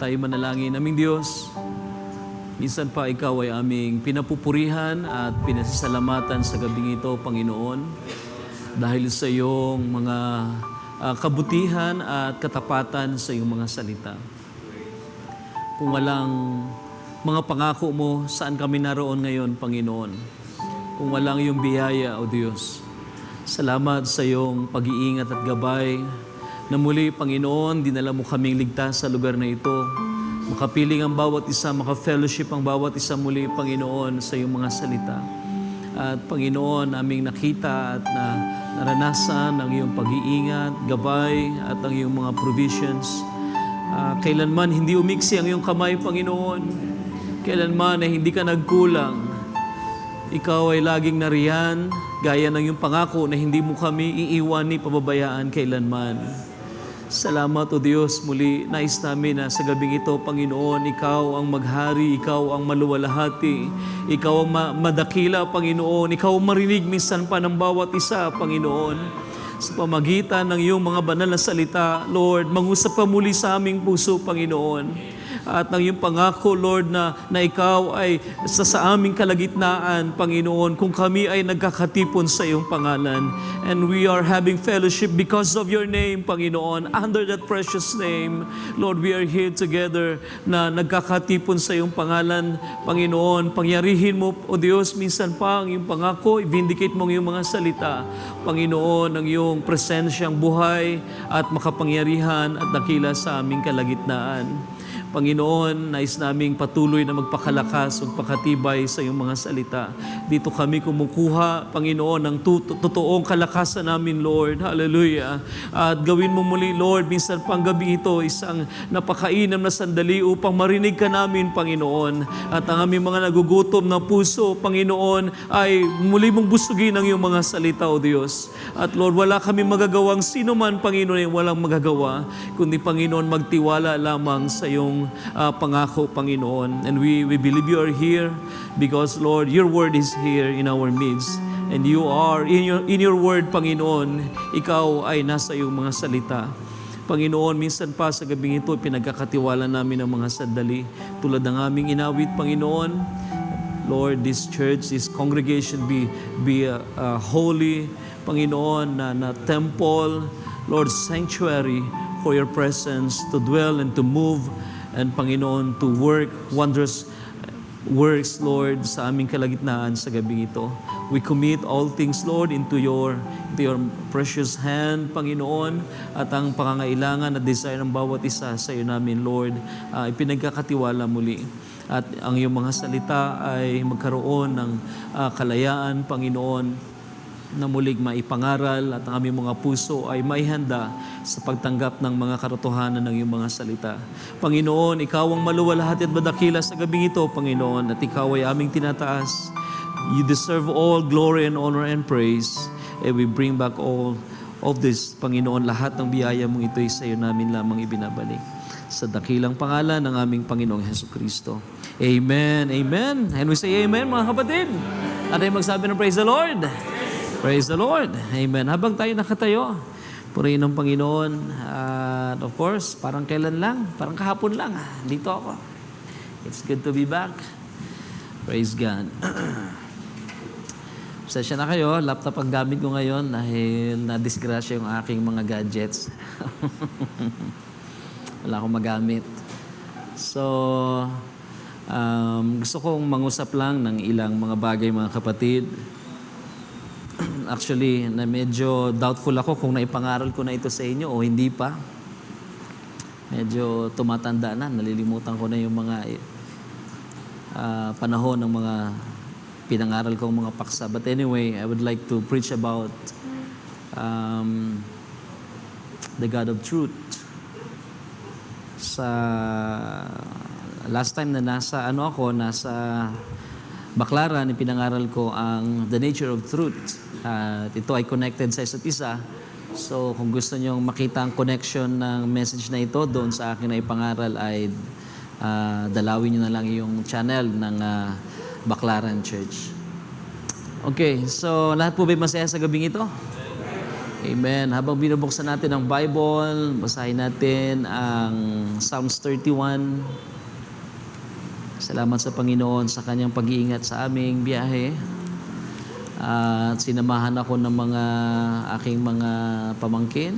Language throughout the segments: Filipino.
tayo manalangin. Aming Diyos, minsan pa Ikaw ay aming pinapupurihan at pinasasalamatan sa gabing ito, Panginoon, dahil sa iyong mga kabutihan at katapatan sa iyong mga salita. Kung walang mga pangako mo, saan kami naroon ngayon, Panginoon? Kung walang iyong biyaya, O Diyos, salamat sa iyong pag-iingat at gabay na muli, Panginoon, dinala mo kaming ligtas sa lugar na ito. Makapiling ang bawat isa, maka-fellowship ang bawat isa muli, Panginoon, sa iyong mga salita. At Panginoon, aming nakita at naranasan ang iyong pag-iingat, gabay, at ang iyong mga provisions. Kailanman hindi umiksi ang iyong kamay, Panginoon. Kailanman ay hindi ka nagkulang. Ikaw ay laging nariyan, gaya ng iyong pangako na hindi mo kami iiwan ni pababayaan kailanman. Salamat, O Diyos, muli nais namin na sa gabing ito, Panginoon, Ikaw ang maghari, Ikaw ang maluwalhati, Ikaw ang madakila, Panginoon, Ikaw ang marinig minsan pa ng bawat isa, Panginoon. Sa pamagitan ng iyong mga banal na salita, Lord, mangusap pa muli sa aming puso, Panginoon. At ng iyong pangako, Lord, na Ikaw ay sa aming kalagitnaan, Panginoon, kung kami ay nagkakatipon sa iyong pangalan. And we are having fellowship because of your name, Panginoon. Under that precious name, Lord, we are here together na nagkakatipon sa iyong pangalan, Panginoon. Pangyarihin mo, O Diyos, minsan pa ang iyong pangako, i-vindicate mo ang iyong mga salita, Panginoon, ang iyong presensyang buhay at makapangyarihan at dakila sa aming kalagitnaan. Panginoon, nais naming patuloy na magpakalakas, magpakatibay sa iyong mga salita. Dito kami kumukuha, Panginoon, ng totoong kalakasan namin, Lord. Hallelujah. At gawin mo muli, Lord, minsan pang gabi ito, isang napakainam na sandali upang marinig ka namin, Panginoon. At ang aming mga nagugutom na puso, Panginoon, ay muli mong busugin ang iyong mga salita, O Diyos. At Lord, wala kami magagawang sino man, Panginoon, ay walang magagawa, kundi, Panginoon, magtiwala lamang sa iyong pangako, Panginoon. And we believe you are here because, Lord, your word is here in our midst. And you are, in your word, Panginoon, ikaw ay nasa iyong mga salita. Panginoon, minsan pa sa gabing ito, pinagkakatiwala namin ang mga sandali. Tulad ng aming inawit, Panginoon, Lord, this church, this congregation be holy, Panginoon, na temple, Lord, sanctuary for your presence to dwell and to move, and Panginoon, to work wondrous works, Lord, sa aming kalagitnaan sa gabi ito. We commit all things, Lord, into your precious hand, Panginoon, at ang pangangailangan at desire ng bawat isa sa iyo namin, Lord, ipinagkakatiwala muli. At ang iyong mga salita ay magkaroon ng kalayaan, Panginoon, na mulig maipangaral at ang aming mga puso ay maihanda sa pagtanggap ng mga katotohanan ng iyong mga salita. Panginoon, Ikaw ang maluwalhati at madakila sa gabing ito, Panginoon, at Ikaw ay aming tinataas. You deserve all glory and honor and praise. And we bring back all of this, Panginoon, lahat ng biyaya mong ito ay sa iyo namin lamang ibinabalik. Sa dakilang pangalan ng aming Panginoong Jesucristo. Amen. Amen. And we say amen, mga kapatid. At ay magsabi ng praise the Lord. Praise the Lord. Amen. Habang tayo nakatayo, purihin ng Panginoon. At of course, parang kailan lang, parang kahapon lang, dito ako. It's good to be back. Praise God. Pasensya na kayo, laptop ang gamit ko ngayon dahil na-disgrasya yung aking mga gadgets. Wala akong magamit. So, gusto kong mangusap lang ng ilang mga bagay, mga kapatid. Actually, na medyo doubtful ako kung naipangaral ko na ito sa inyo o hindi pa. Medyo tumatanda na, nalilimutan ko na yung mga panahon ng mga pinangaral kong mga paksa. But anyway, I would like to preach about the God of Truth. Sa last time na nasa Baclaran, ipinangaral ko ang The Nature of Truth. At ito ay connected sa isa't isa. So kung gusto nyong makita ang connection ng message na ito doon sa akin na ipangaral ay dalawin nyo na lang yung channel ng Baclaran Church. Okay, so lahat po ba masaya sa gabing ito? Amen. Habang binubuksan natin ang Bible, basahin natin ang Psalms 31. Salamat sa Panginoon sa kanyang pag-iingat sa aming biyahe. At sinamahan ako ng aking mga pamangkin.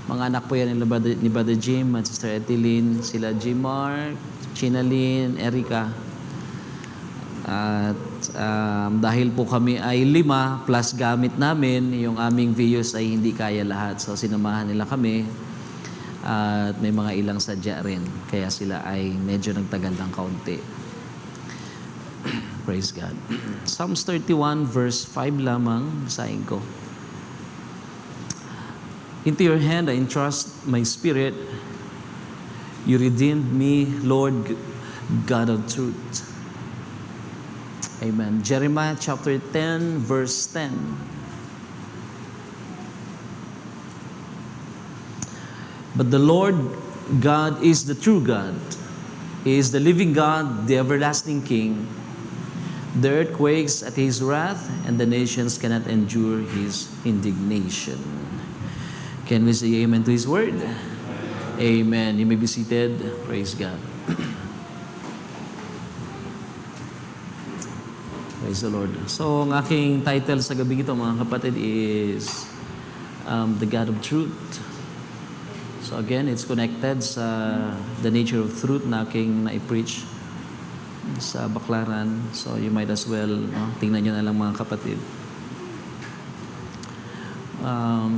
Mga anak po yan ni Brother Jim at Sister Eteline, sila Jimar, Chinalyn, Erica. At dahil po kami ay 5 plus gamit namin, yung aming views ay hindi kaya lahat. So sinamahan nila kami at may mga ilang sadya rin. Kaya sila ay medyo nagtagal ng kaunti. Praise God. Psalms 31 verse 5 lamang, basahin ko. Into your hand I entrust my spirit. You redeemed me, Lord God of truth. Amen. Jeremiah chapter 10, verse 10. But the Lord God is the true God. He is the living God, the everlasting King. The earth quakes at His wrath, and the nations cannot endure His indignation. Can we say amen to His word? Amen. You may be seated. Praise God. Praise the Lord. So, ang aking title sa gabi ito, mga kapatid, is The God of Truth. So again, it's connected sa the nature of truth na aking na-preach sa Baklaran. So you might as well, tingnan nyo na lang mga kapatid.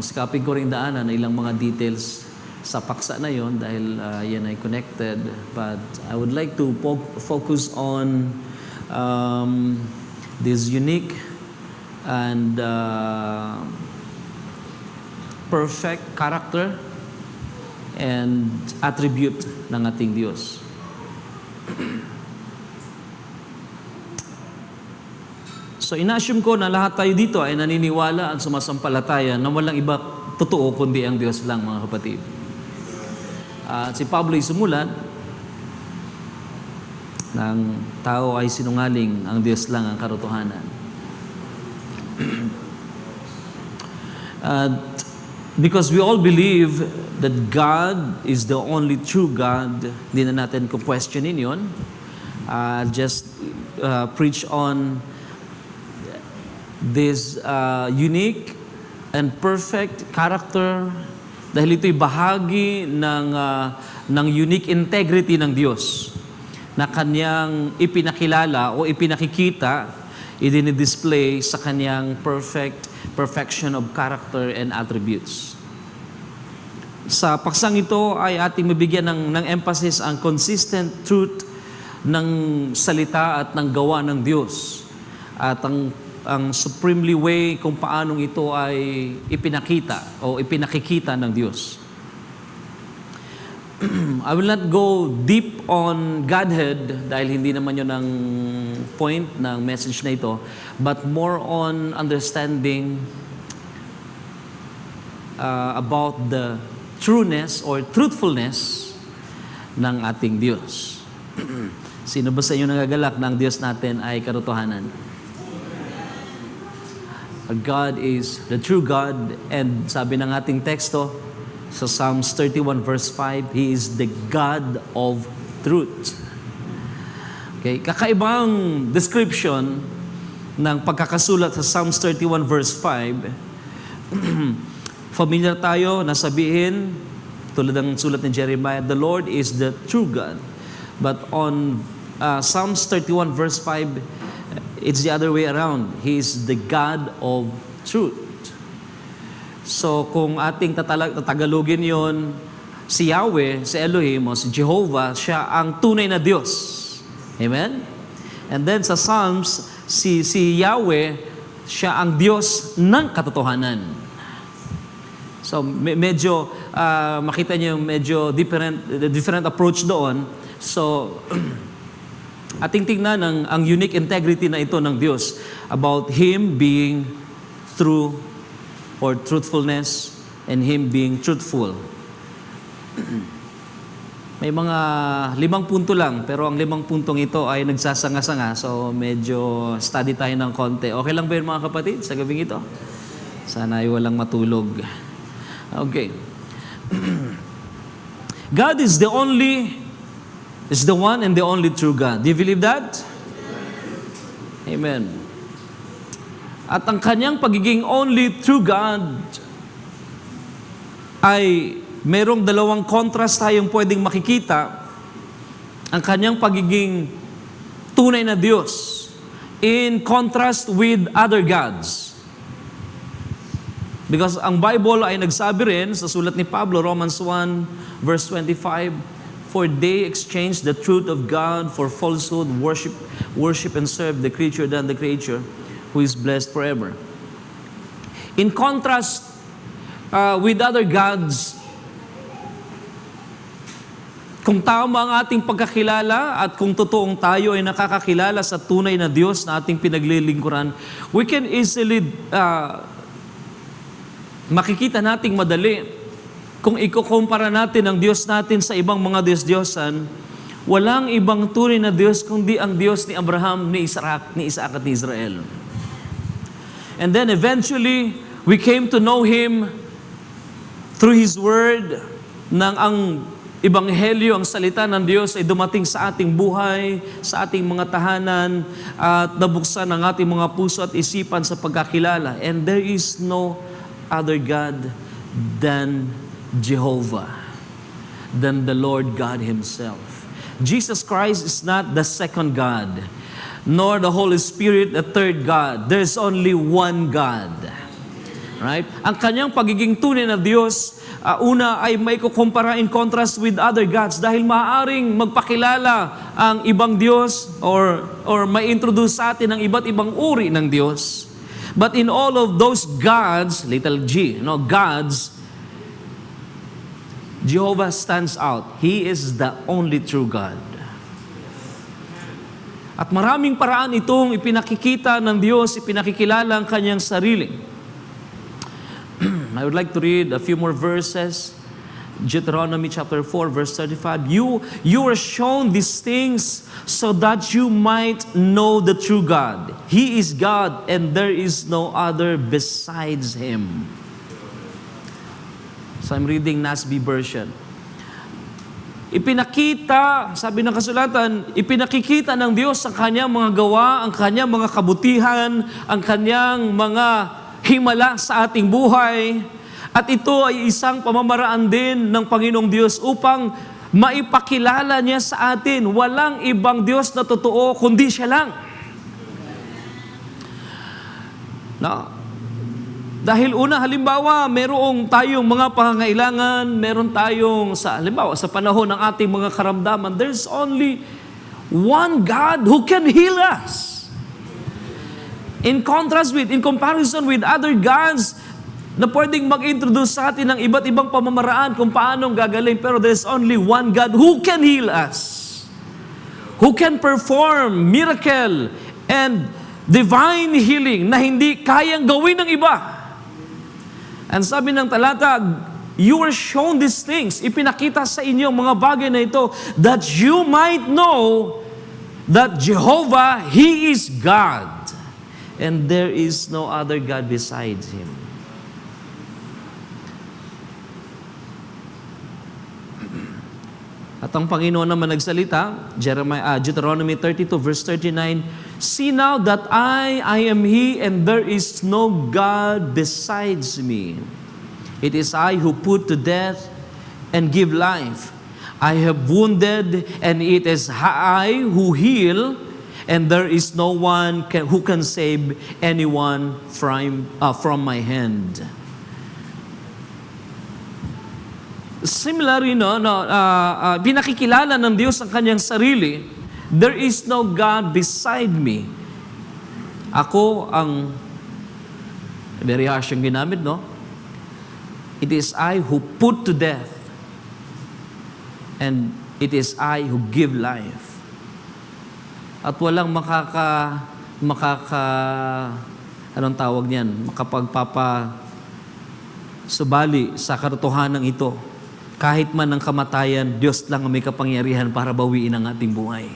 Sikapin ko rin daanan na ilang mga details sa paksa na yon dahil yan ay connected. But I would like to focus on this unique and perfect character and attribute ng ating Diyos. So ina-assume ko na lahat tayo dito ay naniniwala at sumasampalataya na walang iba totoo kundi ang Diyos lang, mga kapatid. At si Pablo ay sumulat ng tao ay sinungaling, ang Diyos lang ang katotohanan. Because we all believe that God is the only true God, hindi na natin questionin yun. Just preach on this unique and perfect character dahil ito'y bahagi ng unique integrity ng Diyos na Kanyang ipinakilala o ipinakikita, i-display sa Kanyang perfection of character and attributes. Sa paksang ito ay ating mabigyan ng emphasis ang consistent truth ng salita at ng gawa ng Diyos at ang supremely way kung paanong ito ay ipinakita o ipinakikita ng Diyos. I will not go deep on Godhead dahil hindi naman yun ang point ng message na ito, but more on understanding about the trueness or truthfulness ng ating Diyos. Sino ba sa inyo nagagalak ng Diyos natin ay katotohanan? God is the true God, and sabi ng ating teksto sa Psalms 31 verse 5, He is the God of truth. Okay, kakaibang description ng pagkakasulat sa Psalms 31 verse 5. Familiar tayo na sabihin, tulad ng sulat ni Jeremiah, the Lord is the true God. But on Psalms 31 verse 5, it's the other way around. He is the God of truth. So kung ating tatagalogin yon, si Yahweh, si Elohim, o si Jehovah, siya ang tunay na Diyos. Amen? And then sa Psalms, si Yahweh, siya ang Diyos ng katotohanan. So medyo makita niyo yung medyo different approach doon. So ating tingnan ang unique integrity na ito ng Diyos about Him being true or truthfulness and Him being truthful. May mga 5 punto lang, pero ang 5 puntong ito ay nagsasanga-sanga. So medyo study tayo ng konti. Okay lang ba yun, mga kapatid, sa gabing ito? Sana ay walang matulog. Okay. God is the one and the only true God. Do you believe that? Amen. At ang kanyang pagiging only true God ay merong dalawang contrast tayong pwedeng makikita. Ang kanyang pagiging tunay na Diyos in contrast with other gods. Because ang Bible ay nagsabi rin sa sulat ni Pablo, Romans 1 verse 25, for they exchanged the truth of God for falsehood, worship and serve the creature than the creature, who is blessed forever. In contrast with other gods, kung tama ang ating pagkakilala at kung totoong tayo ay nakakakilala sa tunay na Diyos na ating pinaglilingkuran, we can easily makikita nating madali kung ikukumpara natin ang Diyos natin sa ibang mga Diyos-Diyosan, walang ibang tunay na Diyos kundi ang Diyos ni Abraham, ni Isaac at ni Israel. And then eventually, we came to know Him through His Word, nang ang Ebanghelyo, ang salita ng Diyos ay dumating sa ating buhay, sa ating mga tahanan, at nabuksan ang ating mga puso at isipan sa pagkakilala. And there is no other God than Jehovah, than the Lord God Himself. Jesus Christ is not the second God, nor the Holy Spirit the third God. There's only one God. Right? Ang kanyang pagiging tunay na Diyos, una ay may kukumpara in contrast with other gods dahil maaaring magpakilala ang ibang Diyos or may introduce sa atin ang iba't ibang uri ng Diyos. But in all of those gods, little g, gods, Jehovah stands out. He is the only true God. At maraming paraan itong ipinakikita ng Diyos, ipinakikilala ang kanyang sarili. I would like to read a few more verses. Deuteronomy chapter 4, verse 35. You were shown these things so that you might know the true God. He is God, and there is no other besides Him. So I'm reading NASB version. Ipinakita, sabi ng kasulatan, ipinakikita ng Diyos ang kanyang mga gawa, ang kanyang mga kabutihan, ang kanyang mga himala sa ating buhay. At ito ay isang pamamaraan din ng Panginoong Diyos upang maipakilala niya sa atin. Walang ibang Diyos na totoo, kundi siya lang. Dahil una, halimbawa, merong tayong mga pangangailangan, meron tayong, halimbawa, sa panahon ng ating mga karamdaman, there's only one God who can heal us. In comparison with other gods na pwedeng mag-introduce sa atin ng iba't ibang pamamaraan kung paano gagaling, pero there's only one God who can heal us, who can perform miracle and divine healing na hindi kayang gawin ng iba. And sabi ng talata, you were shown these things, ipinakita sa inyo ang mga bagay na ito, that you might know that Jehovah, He is God, and there is no other God besides Him. At ang Panginoon naman nagsalita, Deuteronomy 32 verse 39, see now that I am He, and there is no God besides me. It is I who put to death and give life. I have wounded, and it is I who heal, and there is no one who can save anyone from my hand. Similarly, pinakikilala ng Diyos ang kanyang sarili. There is no God beside me. Ako ang, very harsh yung ginamit, no? It is I who put to death, and it is I who give life. At walang anong tawag niyan? Subali sa katotohanan ito. Kahit man ang kamatayan, Diyos lang ang may kapangyarihan para bawiin ang ating buhay.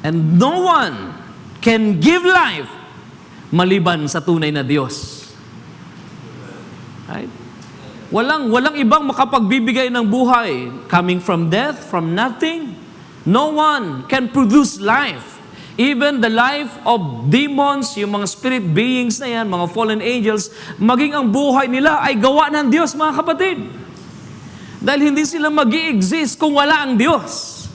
And no one can give life maliban sa tunay na Diyos. Right? Walang ibang makapagbibigay ng buhay coming from death, from nothing. No one can produce life. Even the life of demons, yung mga spirit beings na yan, mga fallen angels, maging ang buhay nila ay gawa ng Diyos, mga kapatid. Dahil hindi sila mag-i-exist kung wala ang Diyos.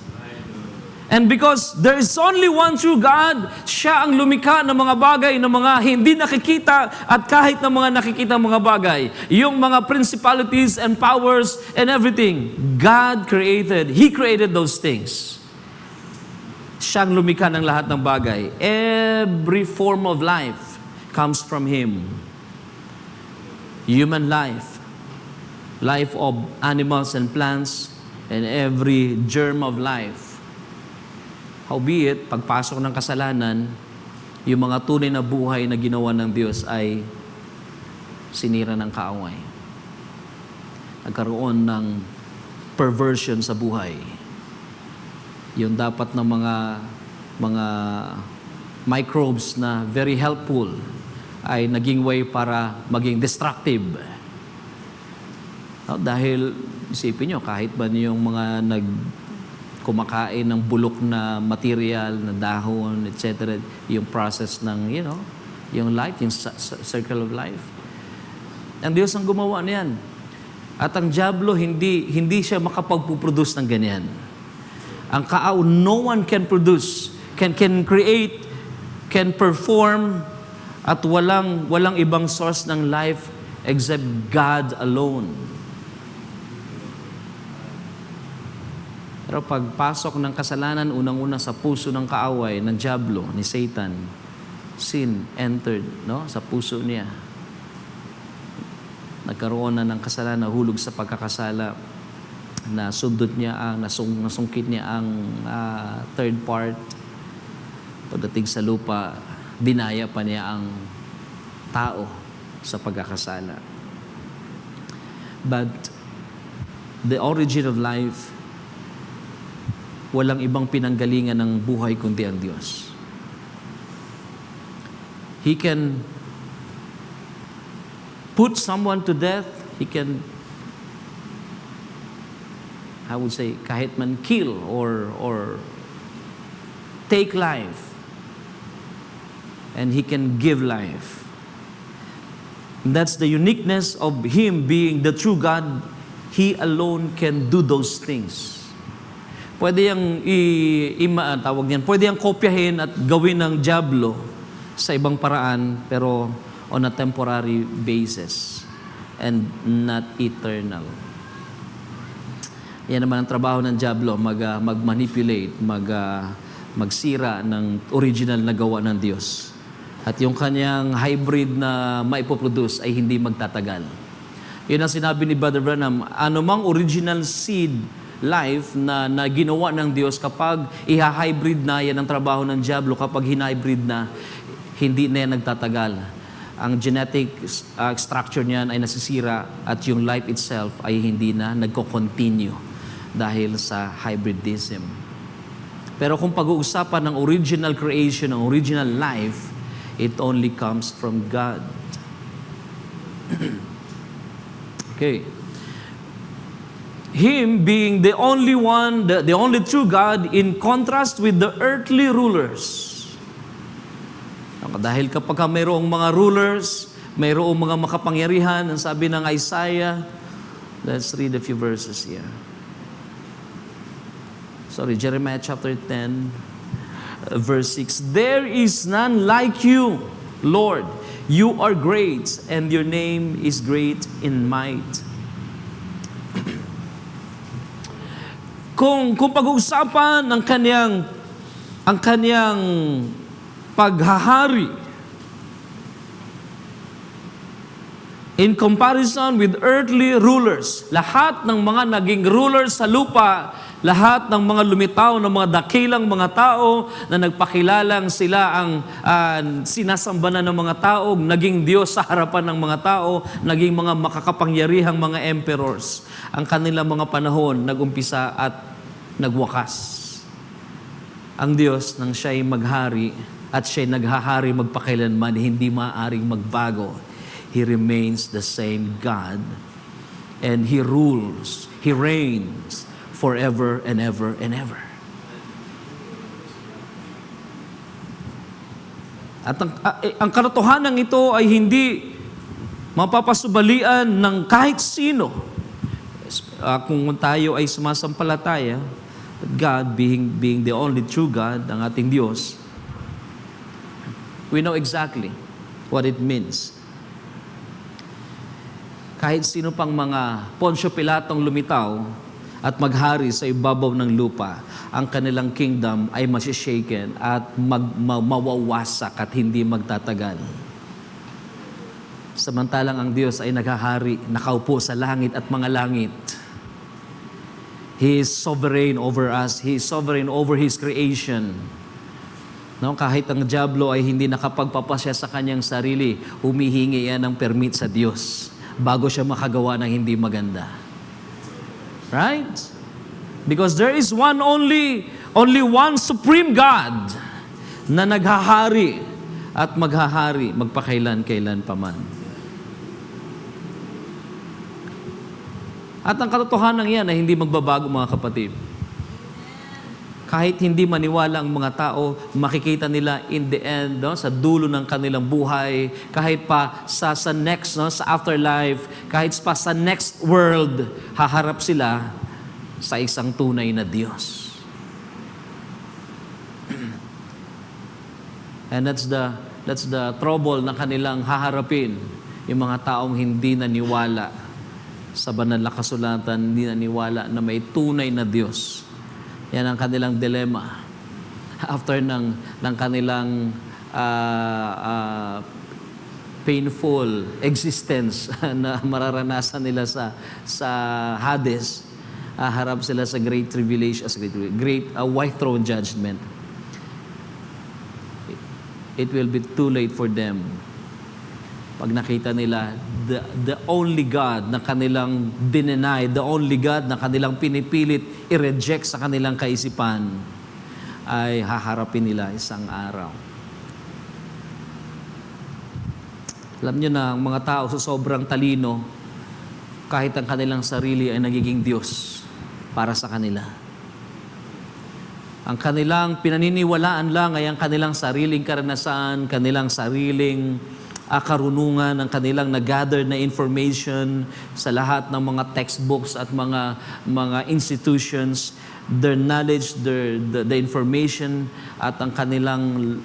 And because there is only one true God, siya ang lumikha ng mga bagay na mga hindi nakikita at kahit ng mga nakikita mga bagay. Yung mga principalities and powers and everything, God created. He created those things. Siyang lumikha ng lahat ng bagay. Every form of life comes from Him. Human life, life of animals and plants, and every germ of life. Howbeit, pagpasok ng kasalanan, yung mga tunay na buhay na ginawa ng Diyos ay sinira ng kaaway. Nagkaroon ng perversion sa buhay. Yung dapat ng mga microbes na very helpful ay naging way para maging destructive. Dahil, isipin nyo, kahit ba yung mga kumakain ng bulok na material, na dahon, etc. Yung process ng, yung life, yung circle of life. Ang Diyos ang gumawa niyan. At ang diablo, hindi siya makapagpuproduce ng ganyan. Ang kaaw, no one can produce, can create, can perform, at walang ibang source ng life except God alone. Pero pagpasok ng kasalanan, unang-una sa puso ng kaaway, ng diablo, ni Satan, sin entered, sa puso niya. Nagkaroon na ng kasalanan, nahulog sa pagkakasala, nasundot niya nasungkit niya ang third part. Pagdating sa lupa, dinaya pa niya ang tao sa pagkakasala. But the origin of life, walang ibang pinanggalingan ng buhay kundi ang Diyos. He can put someone to death. He can, I would say, kahit man kill or take life. And He can give life. And that's the uniqueness of Him being the true God. He alone can do those things. Pwede yung pwede yung kopyahin at gawin ng diablo sa ibang paraan, pero on a temporary basis and not eternal. Yan naman ang trabaho ng diablo, mag-manipulate, magsira ng original na gawa ng Diyos. At yung kanyang hybrid na maipoproduce ay hindi magtatagal. Yun ang sinabi ni Brother Branham, anumang original seed life na ginawa ng Diyos, kapag iha-hybrid na, yan ang trabaho ng diablo, kapag hinhybrid na, hindi na yan nagtatagal. Ang genetic structure niyan ay nasisira at yung life itself ay hindi na nagko-continue dahil sa hybridism. Pero kung pag-uusapan ng original creation, ng original life, it only comes from God. Okay. Him being the only one, the only true God, in contrast with the earthly rulers. Dahil kapag mayroong mga rulers, mayroong mga makapangyarihan, ang sabi ng Isaiah, let's read a few verses here. Jeremiah chapter 10, verse 6. There is none like you, Lord. You are great, and your name is great in might. Kung pag-uusapan ang kanyang paghahari in comparison with earthly rulers, lahat ng mga naging rulers sa lupa, lahat ng mga lumitaw ng mga dakilang mga tao na nagpakilalang sila ang sinasambanan ng mga tao, naging Diyos sa harapan ng mga tao, naging mga makakapangyarihang mga emperors. Ang kanilang mga panahon nagumpisa at nagwakas. Ang Diyos, nang siya'y maghari, at siya'y naghahari magpakailanman, hindi maaaring magbago. He remains the same God. And He rules, He reigns forever and ever and ever. At ang katotohanan ito ay hindi mapapasubalian ng kahit sino. Kung tayo ay sumasampalataya, God being the only true God, ang ating Diyos, we know exactly what it means. Kahit sino pang mga Poncio Pilatong lumitaw at maghari sa ibabaw ng lupa, ang kanilang kingdom ay masishaken at mawawasak at hindi magtatagal. Samantalang ang Diyos ay naghahari, nakaupo sa langit at mga langit. He is sovereign over us. He is sovereign over His creation. No, kahit ang diablo ay hindi nakapagpapasya sa kanyang sarili, humihingi yan ng permit sa Diyos bago siya makagawa ng hindi maganda. Right? Because there is only one supreme God na naghahari at maghahari magpakailan-kailan paman. At ang katotohanan yan ay hindi magbabago, mga kapatid. Kahit hindi maniwala ang mga tao, makikita nila in the end, no, sa dulo ng kanilang buhay, kahit pa sa next, no, sa afterlife, kahit pa sa next world, haharap sila sa isang tunay na Diyos. And that's the trouble na kanilang haharapin, yung mga taong hindi naniwala sa banal na kasulatan, hindi naniwala na may tunay na Diyos. Yan ang kanilang dilemma. After ng kanilang painful existence na mararanasan nila sa Hades, harap sila sa great tribulation, great white throne judgment. It will be too late for them pag nakita nila the only God na kanilang dinenay, the only God na kanilang pinipilit i-reject sa kanilang kaisipan, ay haharapin nila isang araw. Alam niyo na, ang mga tao sa sobrang talino, kahit ang kanilang sarili ay nagiging Diyos para sa kanila. Ang kanilang pinaniniwalaan lang ay ang kanilang sariling karanasan, kanilang sariling karunungan, ang kanilang nag-gather na information sa lahat ng mga textbooks at mga institutions, their knowledge, the information at ang kanilang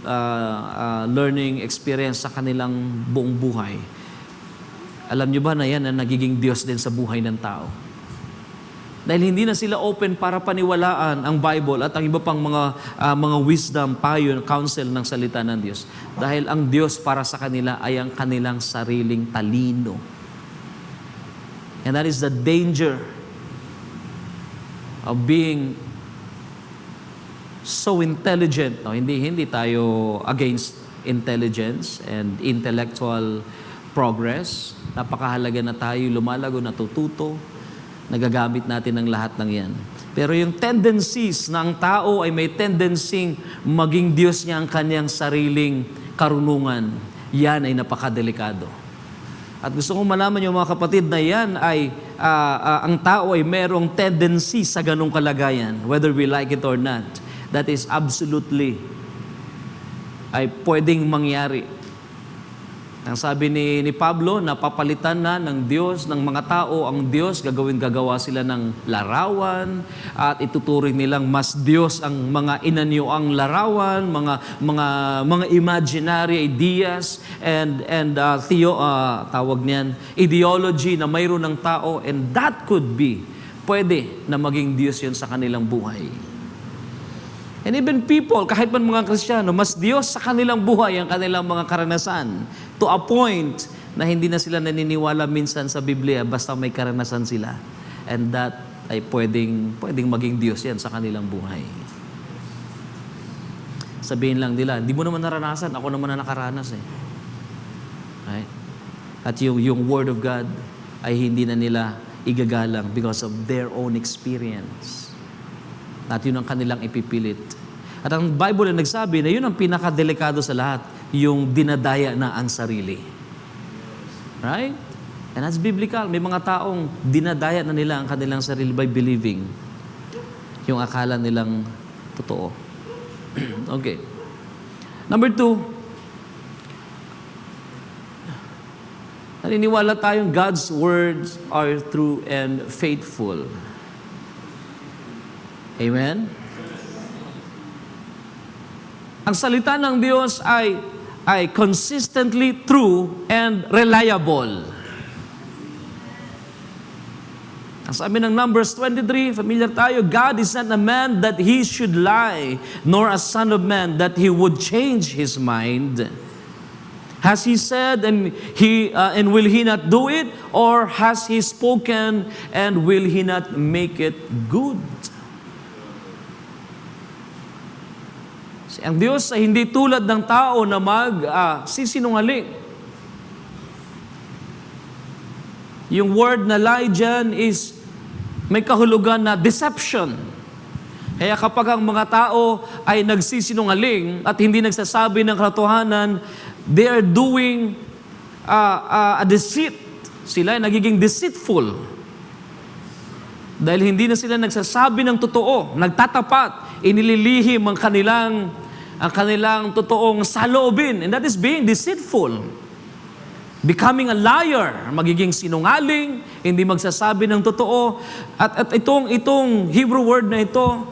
learning experience sa kanilang buong buhay. Alam niyo ba na yan ang nagiging Diyos din sa buhay ng tao? Dahil hindi na sila open para paniwalaan ang Bible at ang iba pang mga wisdom, payo, counsel ng salita ng Diyos. Dahil ang Diyos para sa kanila ay ang kanilang sariling talino. And that is the danger of being so intelligent. No, hindi tayo against intelligence and intellectual progress. Napakahalaga na tayo lumalago, natututo. Nagagamit natin ang lahat ng yan. Pero yung tendencies na ang tao ay may tendency maging Diyos niya ang kanyang sariling karunungan, yan ay napakadelikado. At gusto kong malaman niyo, mga kapatid, na yan ay ang tao ay merong tendency sa ganong kalagayan, whether we like it or not. That is absolutely ay pwedeng mangyari. Ang sabi ni Pablo, napapalitan na ng Diyos, ng mga tao, ang Diyos, gagawa sila ng larawan, at ituturing nilang mas Diyos ang mga inanyoang larawan, mga imaginary ideas, and tawag niyan, ideology na mayroon ng tao, and that could be, pwede na maging Diyos yun sa kanilang buhay. And even people, kahit man mga Kristiyano, mas Diyos sa kanilang buhay ang kanilang mga karanasan. To a point na hindi na sila naniniwala minsan sa Biblia basta may karanasan sila. And that ay pwedeng maging Diyos yan sa kanilang buhay. Sabihin lang nila, hindi mo naman naranasan, ako naman na nakaranas eh. Right? At yung Word of God ay hindi na nila igagalang because of their own experience. At yun ang kanilang ipipilit. At ang Bible ay nagsabi na yun ang pinakadelikado sa lahat, yung dinadaya na ang sarili. Right? And that's biblical. May mga taong dinadaya na nila ang kanilang sarili by believing yung akala nilang totoo. Okay. Number 2, naniniwala tayong God's words are true and faithful. Amen? Ang salita ng Diyos ay consistently true and reliable. Ang sabi ng Numbers 23, familiar tayo, God is not a man that He should lie, nor a son of man that He would change His mind. Has He said and will He not do it? Or has He spoken and will He not make it good? Ang Diyos ay hindi tulad ng tao na sisinungaling. Yung word na lie dyan is may kahulugan na deception. Kaya kapag ang mga tao ay nagsisinungaling at hindi nagsasabi ng katotohanan, they are doing a deceit. Sila ay nagiging deceitful. Dahil hindi na sila nagsasabi ng totoo, nagtatapat, inililihim ang kanilang totoong saloobin. And that is being deceitful. Becoming a liar, magiging sinungaling, hindi magsasabi ng totoo. At itong Hebrew word na ito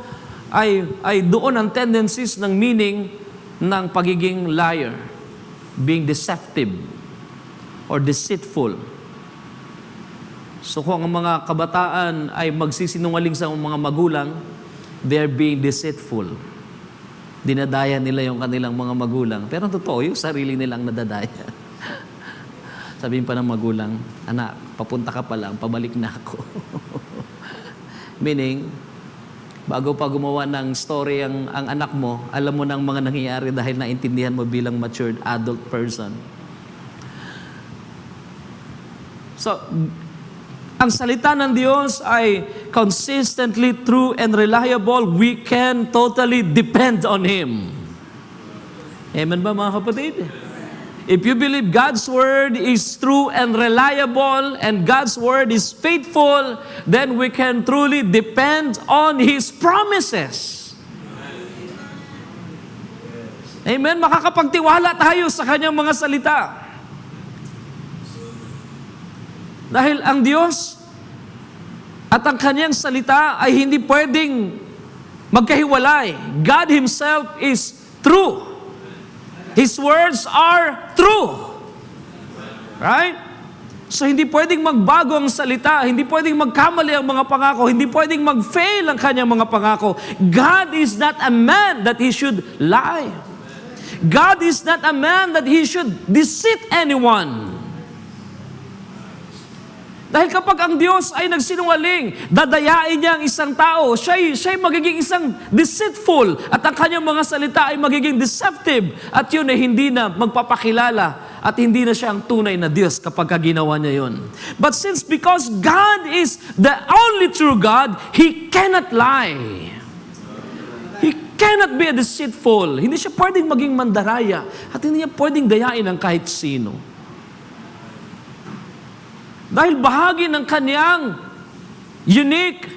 ay doon ang tendencies ng meaning ng pagiging liar. Being deceptive or deceitful. So kung ang mga kabataan ay magsisinungaling sa mga magulang, they are being deceitful. Dinadaya nila yung kanilang mga magulang. Pero totoo, yung sarili nilang nadadaya. Sabihin pa ng magulang, anak, papunta ka pa lang, pabalik na ako. Meaning, bago pa gumawa ng story ang anak mo, alam mo ng mga nangyayari dahil naintindihan mo bilang matured adult person. So, ang salita ng Diyos ay consistently true and reliable. We can totally depend on Him. Amen ba mga kapatid? If you believe God's Word is true and reliable and God's Word is faithful, then we can truly depend on His promises. Amen? Makakapagtiwala tayo sa Kanyang mga salita. Dahil ang Diyos at ang Kanyang salita ay hindi pwedeng magkahiwalay. God Himself is true. His words are true. Right? So hindi pwedeng magbago ang salita, hindi pwedeng magkamali ang mga pangako, hindi pwedeng mag-fail ang Kanyang mga pangako. God is not a man that He should lie. God is not a man that He should deceive anyone. Dahil kapag ang Diyos ay nagsinungaling, dadayain niya ang isang tao, siya'y magiging isang deceitful at ang kanyang mga salita ay magiging deceptive at yun ay hindi na magpapakilala at hindi na siya ang tunay na Diyos kapag ginawa niya yun. But because God is the only true God, He cannot lie. He cannot be a deceitful. Hindi siya pwedeng maging mandaraya at hindi niya pwedeng dayain ang kahit sino. Dahil bahagi ng Kanyang unique,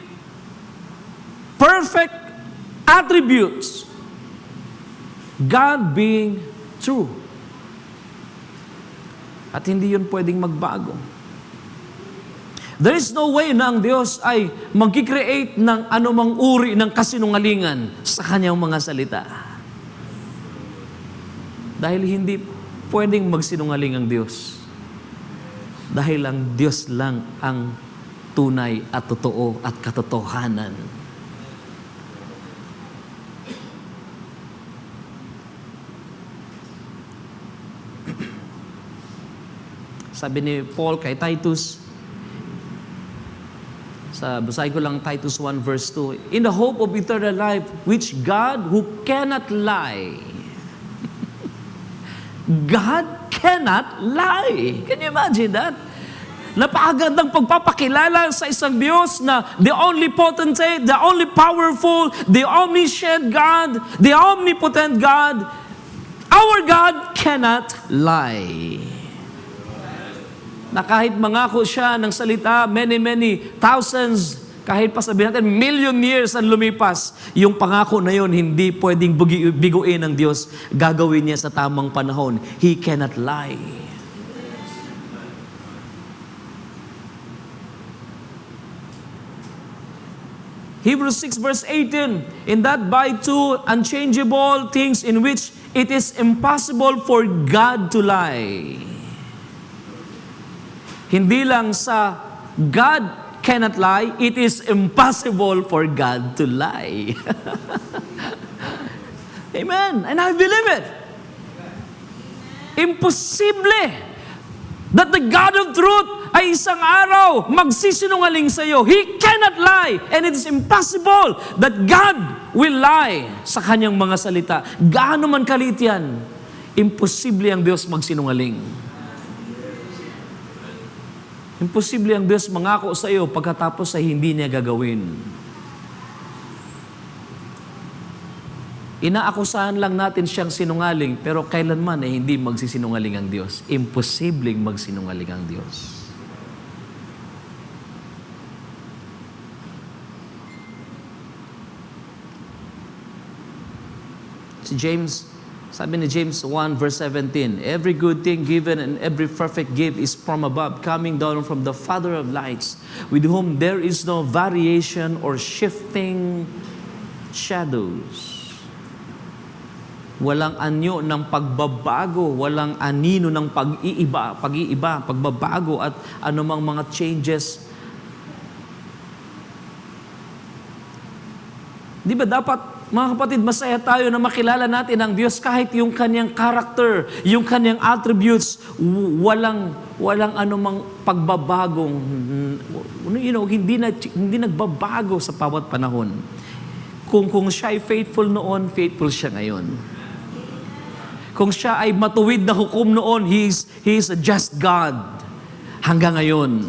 perfect attributes, God being true. At hindi yun pwedeng magbago. There is no way na ang Diyos ay mag-create ng anumang uri ng kasinungalingan sa Kanyang mga salita. Dahil hindi pwedeng magsinungaling ang Diyos. Dahil ang Diyos lang ang tunay at totoo at katotohanan. Sabi ni Paul kay Titus, basahin ko lang Titus 1 verse 2, in the hope of eternal life, which God who cannot lie, God cannot lie. Can you imagine that? napakagandang pagpapakilala sa isang Diyos na the only potentate, the only powerful, the omniscient God, the omnipotent God. Our God cannot lie. Na kahit mangako siya ng salita, many thousands, kahit pa sabihin natin, million years ang lumipas, yung pangako na yun, hindi pwedeng biguin ng Diyos. Gagawin niya sa tamang panahon. He cannot lie. Hebrews 6 verse 18, in that by two unchangeable things in which it is impossible for God to lie. Hindi lang sa God cannot lie, it is impossible for God to lie. Amen. And I believe it. Imposible that the God of truth ay isang araw magsisinungaling sa iyo. He cannot lie. And it is impossible that God will lie sa kanyang mga salita. Gaano man kalit yan, imposible ang Diyos magsinungaling. Imposible ang Diyos mangako sa iyo pagkatapos ay hindi niya gagawin. Inaakusahan lang natin siyang sinungaling, pero kailanman ay hindi magsisinungaling ang Diyos. Imposibleng magsinungaling ang Diyos. Si James, sabi ni James 1 verse 17, every good thing given and every perfect gift is from above, coming down from the Father of lights, with whom there is no variation or shifting shadows. Walang anyo ng pagbabago, walang anino ng pag-iiba, pagbabago at anumang mga changes. Di ba dapat, mga kapatid, masaya tayo na makilala natin ang Diyos kahit yung kanyang character, yung kanyang attributes, walang anumang pagbabagong, hindi nagbabago sa bawat panahon. Kung siya ay faithful noon, faithful siya ngayon. Kung siya ay matuwid na hukom noon, He is a just God hanggang ngayon.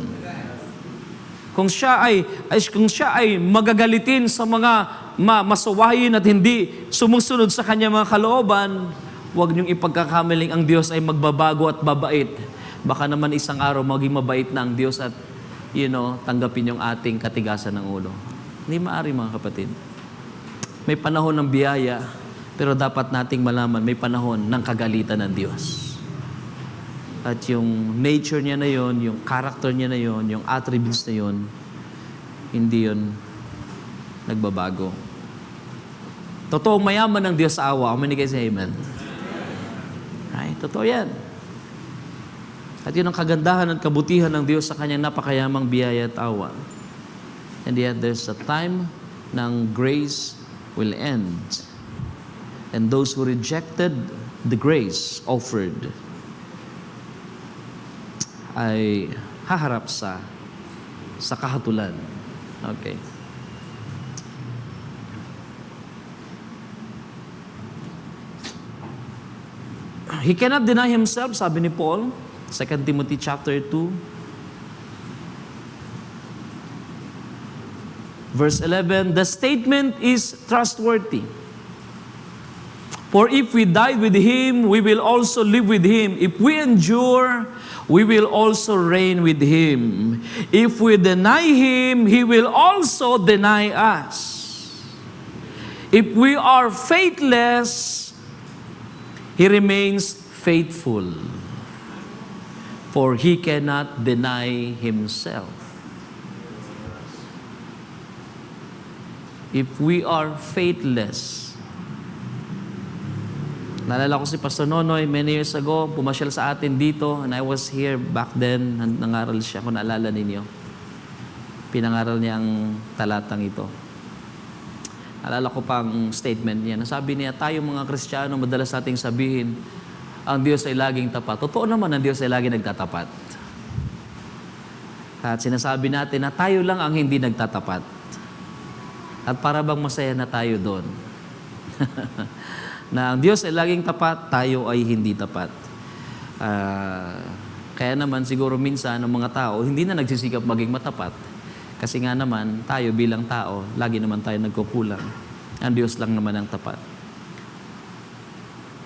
Kung siya ay magagalitin sa mga masawayin at hindi sumusunod sa kanya mga kalooban, huwag niyong ipagkakamaling ang Diyos ay magbabago at babait. Baka naman isang araw maging mabait na ang Diyos at tanggapin yung ating katigasan ng ulo. Hindi maaari, mga kapatid. May panahon ng biyaya, pero dapat nating malaman may panahon ng kagalitan ng Diyos. At yung nature niya na yon, yung character niya na yon, yung attributes na yon, hindi yon nagbabago. Totoong mayaman ng Diyos sa awa. How many guys say amen? Right? Totoo yan. At yun ang kagandahan at kabutihan ng Diyos sa kanyang napakayamang biyaya at awa. And yet there's a time ng grace will end. And those who rejected the grace offered ay haharap sa kahatulan. Okay. He cannot deny himself, sabi ni Paul, 2 Timothy chapter 2, verse 11, the statement is trustworthy. For if we died with Him, we will also live with Him. If we endure, we will also reign with Him. If we deny Him, He will also deny us. If we are faithless, He remains faithful. For He cannot deny Himself. If we are faithless, naalala ko si Pastor Nonoy, many years ago, pumasyal sa atin dito, and I was here back then, nangaral siya, kung naalala ninyo. Pinangaral niya ang talatang ito. Naalala ko pang statement niya, nasabi niya, tayo mga Kristiyano, madalas nating sabihin, ang Diyos ay laging tapat. Totoo naman, ang Diyos ay laging nagtatapat. At sinasabi natin na tayo lang ang hindi nagtatapat. At para bang masaya na tayo doon. Na ang Diyos ay laging tapat, tayo ay hindi tapat. Kaya naman siguro minsan ang mga tao hindi na nagsisikap maging matapat. Kasi nga naman, tayo bilang tao, lagi naman tayo nagkukulang. Ang Diyos lang naman ang tapat.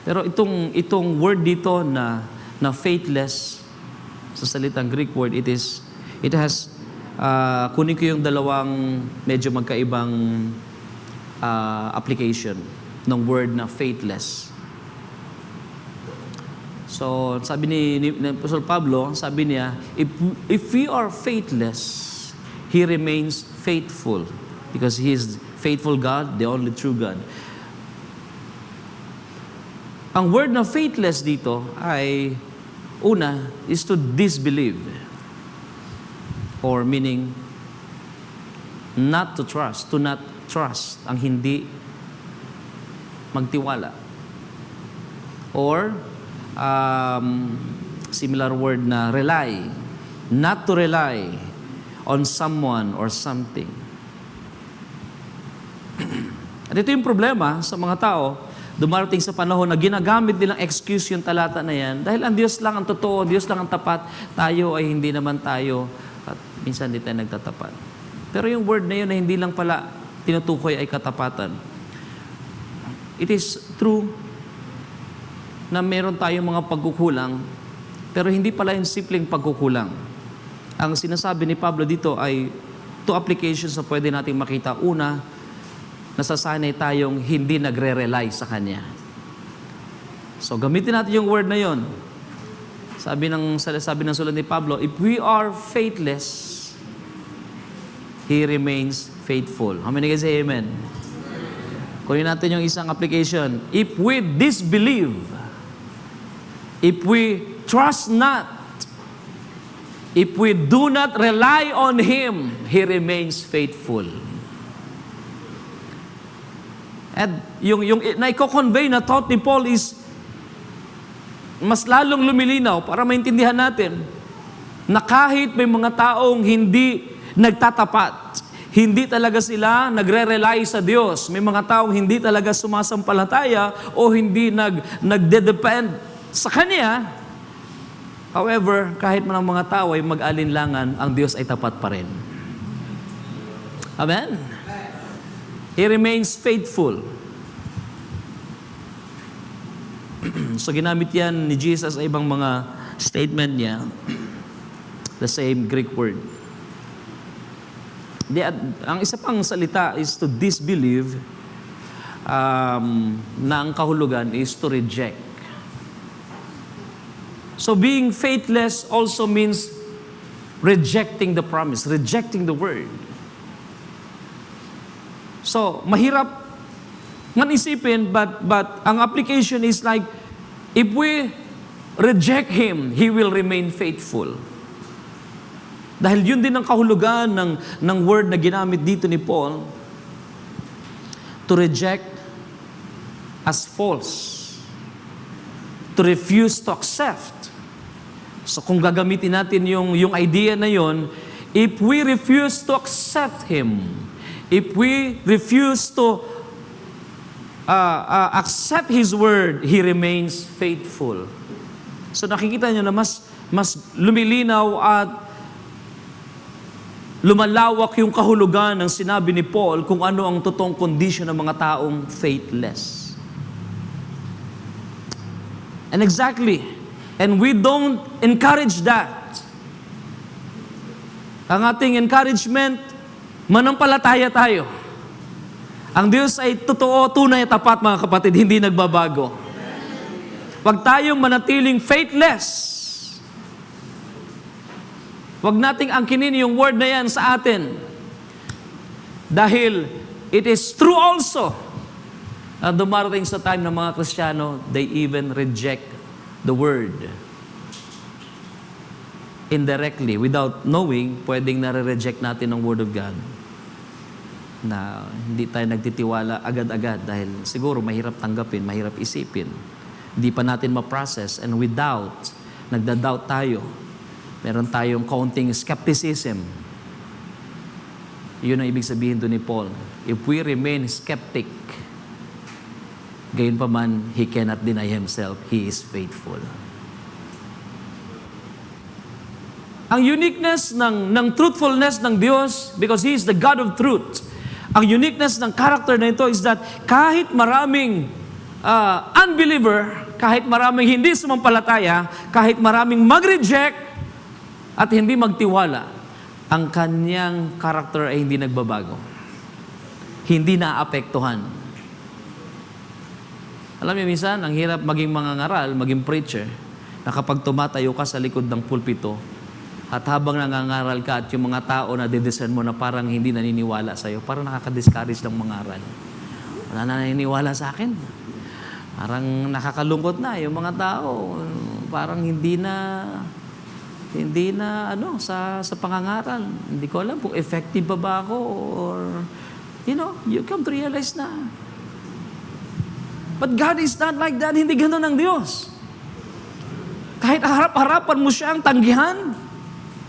Pero itong word dito na faithless, sa salitang Greek word, it has, kunin ko yung dalawang medyo magkaibang application ng word na faithless. So, sabi ni Apostle Pablo, sabi niya, if we are faithless, He remains faithful because He is faithful God, the only true God. Ang word na faithless dito ay, una, is to disbelieve. Or meaning, not to trust, to not trust, ang hindi magtiwala. Or, similar word na rely, not to rely on someone or something. At ito yung problema sa mga tao, dumarating sa panahon na ginagamit nilang excuse yung talata na yan, dahil ang Diyos lang ang totoo, Diyos lang ang tapat, tayo ay hindi naman tayo, at minsan hindi tayo nagtatapat. Pero yung word na yun na hindi lang pala tinutukoy ay katapatan. It is true na meron tayong mga pagkukulang, pero hindi pala yung simpleng pagkukulang. Ang sinasabi ni Pablo dito ay two applications na pwede nating makita. Una, nasasanay tayong hindi nagre-rely sa Kanya. So, gamitin natin yung word na yon. Sabi ng sulat ni Pablo, if we are faithless, He remains faithful. How many guys say amen? Kunin natin yung isang application. If we disbelieve, if we trust not, if we do not rely on Him, He remains faithful. At yung naiko-convey na thought ni Paul is mas lalong lumilinaw para maintindihan natin na kahit may mga taong hindi nagtatapat, hindi talaga sila nagre-rely sa Diyos, may mga taong hindi talaga sumasampalataya o hindi nagde-depend sa Kanya. However, kahit man ang mga tao ay mag-alinlangan, ang Diyos ay tapat pa rin. Amen? He remains faithful. So, ginamit yan ni Jesus sa ibang mga statement niya. The same Greek word. Ang isa pang salita is to disbelieve, na ang kahulugan is to reject. So being faithless also means rejecting the promise, rejecting the word. So, mahirap man isipin, but ang application is like, if we reject Him, He will remain faithful. Dahil yun din ang kahulugan ng word na ginamit dito ni Paul, to reject as false, to refuse to accept. So kung gagamitin natin yung idea na yon, if we refuse to accept Him, if we refuse to accept His word, He remains faithful. So nakikita nyo na mas lumilinaw at lumalawak yung kahulugan ng sinabi ni Paul kung ano ang totoong condition ng mga taong faithless. And exactly, and we don't encourage that. Ang ating encouragement, manampalataya tayo. Ang Diyos ay totoo, tunay at tapat, mga kapatid, hindi nagbabago. Huwag tayong manatiling faithless. Huwag nating angkinin yung word na yan sa atin. Dahil it is true also na dumarating sa time ng mga Kristiyano, they even reject the word. Indirectly, without knowing, pwedeng nare-reject natin ang word of God. Na hindi tayo nagtitiwala agad-agad dahil siguro mahirap tanggapin, mahirap isipin. Hindi pa natin ma-process, and with doubt, nagda-doubt tayo. Meron tayong counting skepticism. Yun ang ibig sabihin doon ni Paul. If we remain skeptic, gayon pa man, he cannot deny himself. He is faithful. Ang uniqueness ng truthfulness ng Diyos, because He is the God of truth. Ang uniqueness ng character na ito is that kahit maraming unbeliever, kahit maraming hindi sumampalataya, kahit maraming mag-reject at hindi magtiwala, ang kanyang character ay hindi nagbabago. Hindi naapektuhan. Alam niyo, minsan, ang hirap maging mangangaral, maging preacher, na kapag tumatayo ka sa likod ng pulpito, at habang nangangaral ka at yung mga tao na didiscern mo na parang hindi naniniwala sa'yo, parang nakaka-discourage ng mangaral. Wala na naniniwala sa akin. Parang nakakalungkot na yung mga tao. Parang hindi na sa pangangaral. Hindi ko alam kung effective ba ako or, you come to realize na. But God is not like that. Hindi ganoon ang Diyos. Kahit harap-harapan mo siyang tanggihan,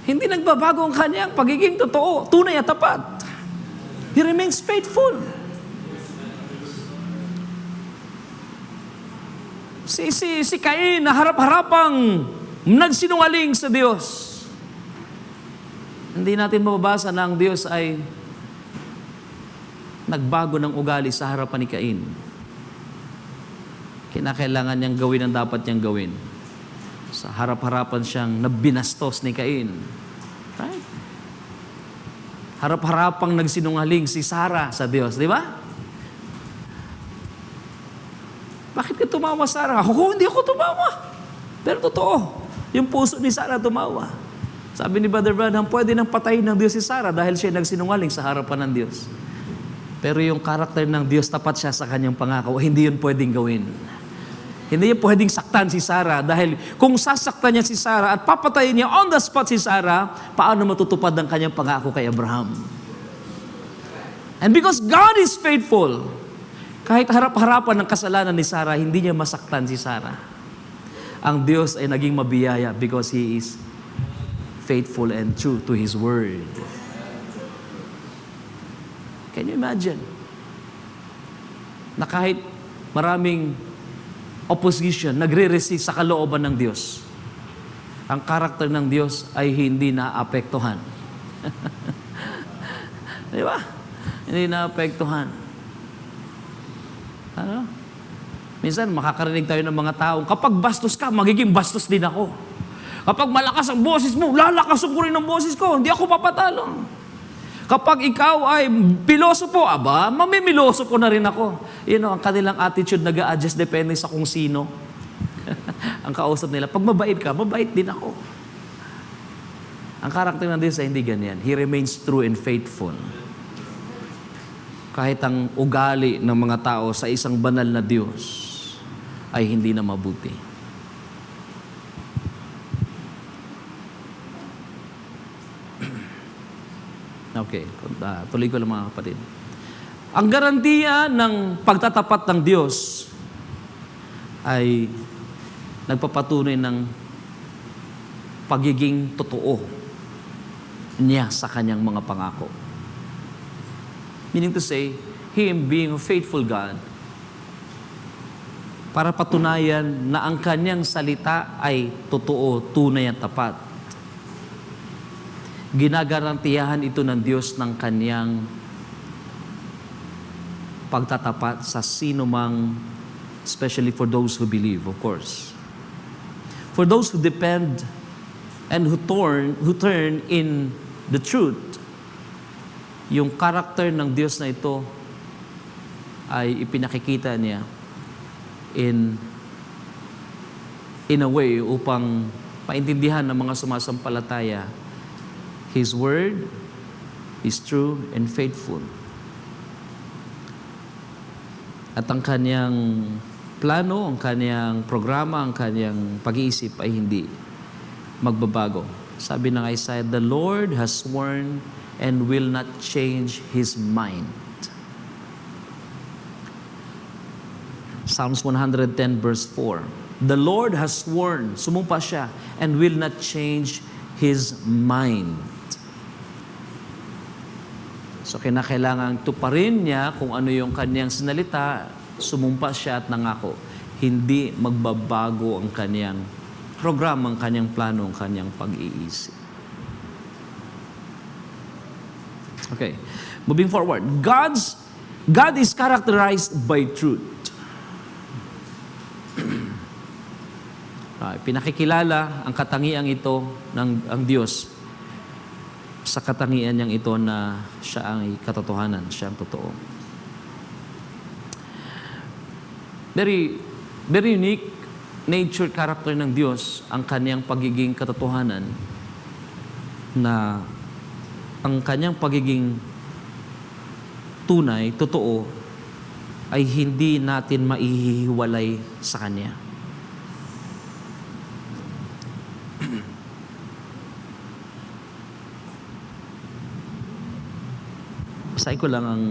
hindi nagbabago ang kanyang pagiging totoo, tunay at tapat. He remains faithful. Si Cain na harap-harapang nagsinungaling sa Diyos. Hindi natin mababasa na ang Diyos ay nagbago ng ugali sa harapan ni Cain. Kinakailangan niyang gawin ang dapat niyang gawin. Sa harap-harapan siyang nabinastos ni Cain. Right? Harap-harapang nagsinungaling si Sarah sa Diyos, di ba? Bakit ka tumawa, Sarah? Hindi ako tumawa. Pero totoo, yung puso ni Sarah tumawa. Sabi ni Brother Branham, pwede nang patayin ng Diyos si Sarah dahil siya nagsinungaling sa harapan ng Diyos. Pero yung karakter ng Diyos, tapat siya sa kanyang pangako, hindi yun pwedeng gawin. Hindi niya pwedeng saktan si Sarah dahil kung sasaktan niya si Sarah at papatayin niya on the spot si Sarah, paano matutupad ang kanyang pangako kay Abraham? And because God is faithful, kahit harap-harapan ng kasalanan ni Sarah, hindi niya masaktan si Sarah. Ang Diyos ay naging mabiyaya because He is faithful and true to His word. Can you imagine? Na kahit maraming opposition, nagre-resist sa kalooban ng Diyos, ang karakter ng Diyos ay hindi naapektuhan. Di ba? Hindi naapektuhan. Ano? Minsan, makakarinig tayo ng mga taong, kapag bastos ka, magiging bastos din ako. Kapag malakas ang boses mo, lalakasan ko rin ang boses ko, hindi ako papatalo. Kapag ikaw ay pilosopo, mamimiloso ko na rin ako. Ang kanilang attitude nag-a-adjust depende sa kung sino. Ang kausap nila, pag mabait ka, mabait din ako. Ang karakter ng Diyos ay hindi ganyan. He remains true and faithful. Kahit ang ugali ng mga tao sa isang banal na Diyos ay hindi na mabuti. Okay, tuloy ko lang mga kapatid. Ang garantiya ng pagtatapat ng Diyos ay nagpapatunay ng pagiging totoo niya sa kanyang mga pangako. Meaning to say, Him being a faithful God, para patunayan na ang kanyang salita ay totoo, tunay at tapat. Ginagarantiyahan ito ng Diyos ng kanyang pagtatapat sa sino mang, especially for those who believe, of course. For those who depend and who turn in the truth, yung karakter ng Diyos na ito ay ipinakikita niya in a way upang paintindihan ng mga sumasampalataya, His word is true and faithful. At ang kanyang plano, ang kanyang programa, ang kanyang pag-iisip ay hindi magbabago. Sabi ng Isaiah, the Lord has sworn and will not change His mind. Psalms 110 verse 4. The Lord has sworn, sumumpa siya, and will not change His mind. So kinakailangan tuparin niya kung ano yung kanyang sinalita, sumumpa siya at nangako. Hindi magbabago ang kanyang programa, ang kanyang plano, ang kanyang pag-iisip. Okay. Moving forward. God is characterized by truth. Pinakikilala ang katangiang ito ng ang Diyos sa katangian niyang ito na siya ay katotohanan, siya ang totoo. Very, very unique nature, character ng Diyos ang kanyang pagiging katotohanan, na ang kanyang pagiging tunay, totoo, ay hindi natin maihiwalay sa Kanya. Basahin ko lang ang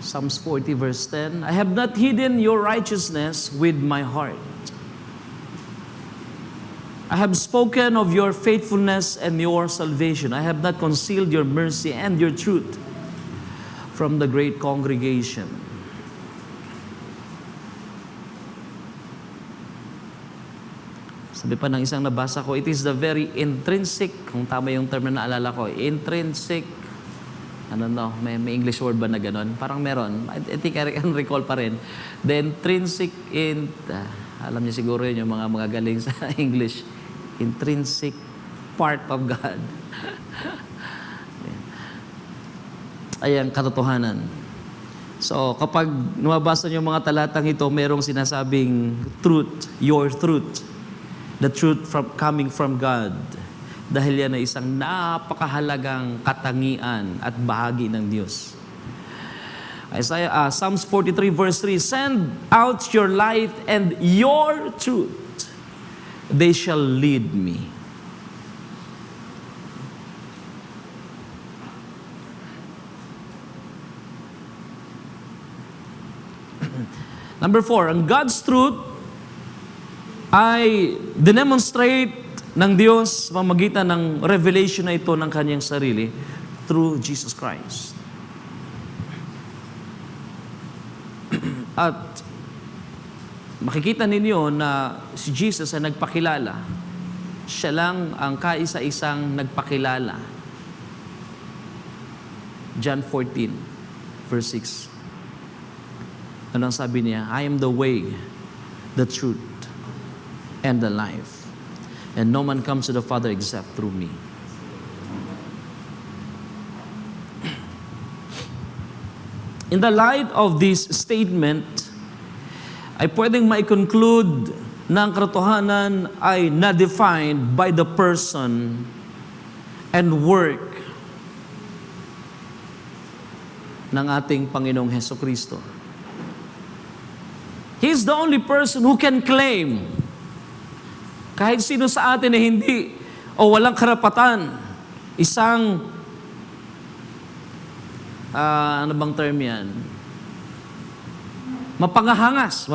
Psalms 40 verse 10. I have not hidden your righteousness with my heart. I have spoken of your faithfulness and your salvation. I have not concealed your mercy and your truth from the great congregation. Sabi pa ng isang nabasa ko, it is the very intrinsic, kung tama yung term na naalala ko, intrinsic, may English word ba na gano'n? Parang meron. I think I can recall pa rin. The intrinsic, alam niyo siguro yun, yung mga galing sa English, intrinsic part of God. Ayan, katotohanan. So, kapag lumabasa niyo mga talatang ito, merong sinasabing truth, your truth. The truth coming from God. Dahil yan ay isang napakahalagang katangian at bahagi ng Diyos. Psalms 43 verse 3, send out your light and your truth. They shall lead me. Number 4, ang God's truth ay dinemonstrate ng Diyos sa pamamagitan ng revelation na ito ng kanyang sarili through Jesus Christ. At makikita ninyo na si Jesus ay nagpakilala. Siya lang ang kaisa-isang nagpakilala. John 14, verse 6. Anong sabi niya? I am the way, the truth, and the life. And no man comes to the Father except through me. In the light of this statement, ay pwedeng mai-conclude na ang katotohanan ay na-defined by the person and work ng ating Panginoong Hesukristo. He is the only person who can claim, kahit sino sa atin na hindi o walang karapatan, isang, ano bang term yan? Mapangahas.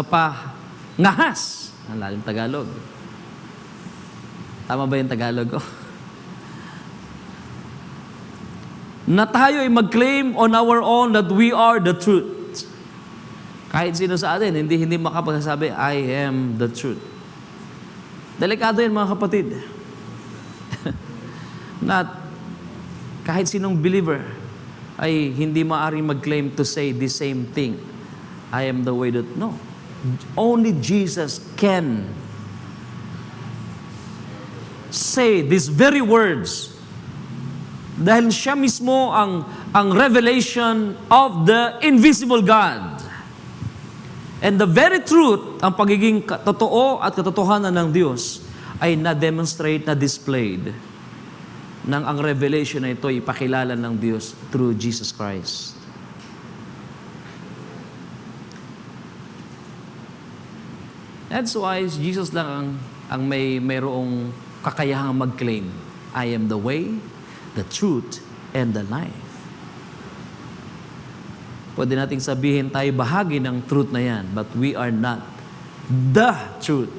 Ang lalim Tagalog. Tama ba yung Tagalog ko? Na tayo ay mag-claim on our own that we are the truth. Kahit sino sa atin, hindi makapagsasabi, I am the truth. Delikado yan mga kapatid. Not kahit sinong believer ay hindi maaaring mag-claim to say the same thing. I am the way that, no. Only Jesus can say these very words. Dahil siya mismo ang revelation of the invisible God. And the very truth, ang pagiging totoo at katotohanan ng Diyos ay na-demonstrate, na-displayed nang ang revelation na ito ipakilala ng Diyos through Jesus Christ. That's why Jesus lang ang mayroong kakayahang mag-claim, I am the way, the truth, and the life. Pwede nating sabihin tayo bahagi ng truth na yan, but we are not the truth.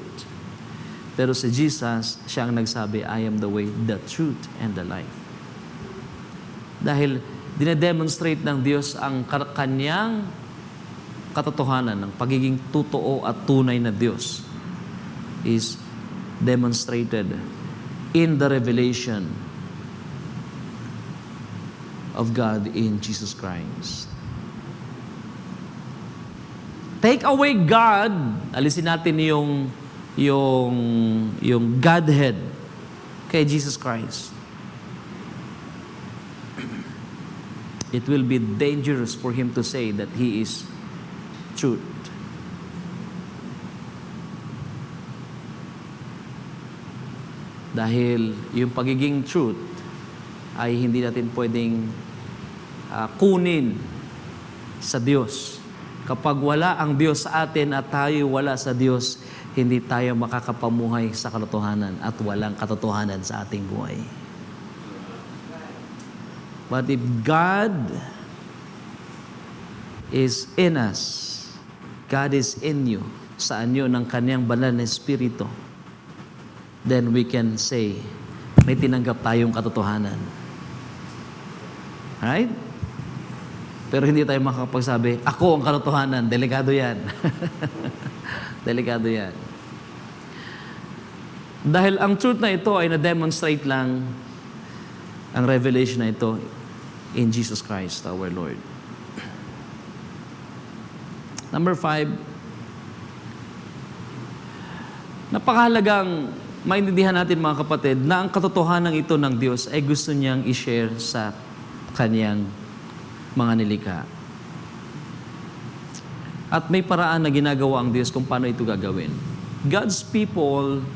Pero si Jesus, siya ang nagsabi, I am the way, the truth, and the life. Dahil dinedemonstrate ng Diyos ang kanyang katotohanan, ng pagiging totoo at tunay na Diyos is demonstrated in the revelation of God in Jesus Christ. Take away God, alisin natin yung Godhead kay Jesus Christ. It will be dangerous for Him to say that He is truth. Dahil yung pagiging truth ay hindi natin pwedeng kunin sa Diyos. Kapag wala ang Diyos sa atin at tayo wala sa Diyos, hindi tayo makakapamuhay sa katotohanan at walang katotohanan sa ating buhay. But if God is in us, God is in you, sa anyo ng Kanyang banal na Espiritu, then we can say, may tinanggap tayong katotohanan. Right? Pero hindi tayo makakapagsabi, ako ang katotohanan. Delikado yan. Delikado yan. Dahil ang truth na ito ay na-demonstrate lang ang revelation na ito in Jesus Christ, our Lord. Number 5, napakahalagang maintindihan natin mga kapatid na ang katotohanan ito ng Diyos ay gusto niyang i-share sa Kanyang mga nilikha. At may paraan na ginagawa ang Diyos kung paano ito gagawin. God's people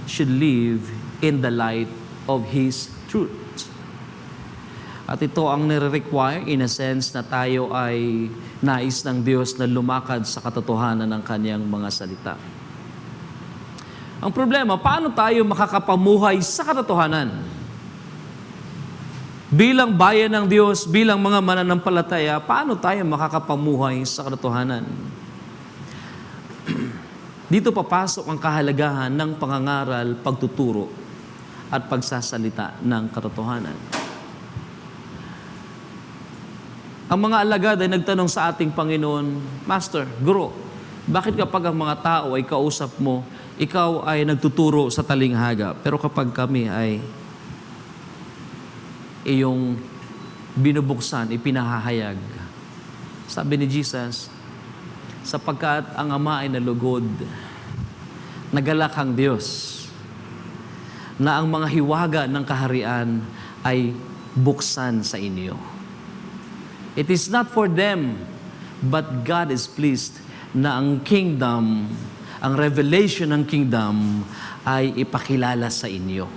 should live in the light of His truth. At ito ang nire-require in a sense na tayo ay nais ng Diyos na lumakad sa katotohanan ng Kanyang mga salita. Ang problema, paano tayo makakapamuhay sa katotohanan? Bilang bayan ng Diyos, bilang mga mananampalataya, paano tayo makakapamuhay sa katotohanan? Dito papasok ang kahalagahan ng pangangaral, pagtuturo, at pagsasalita ng katotohanan. Ang mga alagad ay nagtanong sa ating Panginoon, Master, Guro, bakit kapag ang mga tao ay kausap mo, ikaw ay nagtuturo sa talinghaga, pero kapag kami ay iyong binubuksan, ipinahahayag. Sabi ni Jesus, sapagkat ang Ama ay nalugod, nagalak ang Diyos, na ang mga hiwaga ng kaharian ay buksan sa inyo. It is not for them, but God is pleased na ang kingdom, ang revelation ng kingdom ay ipakilala sa inyo.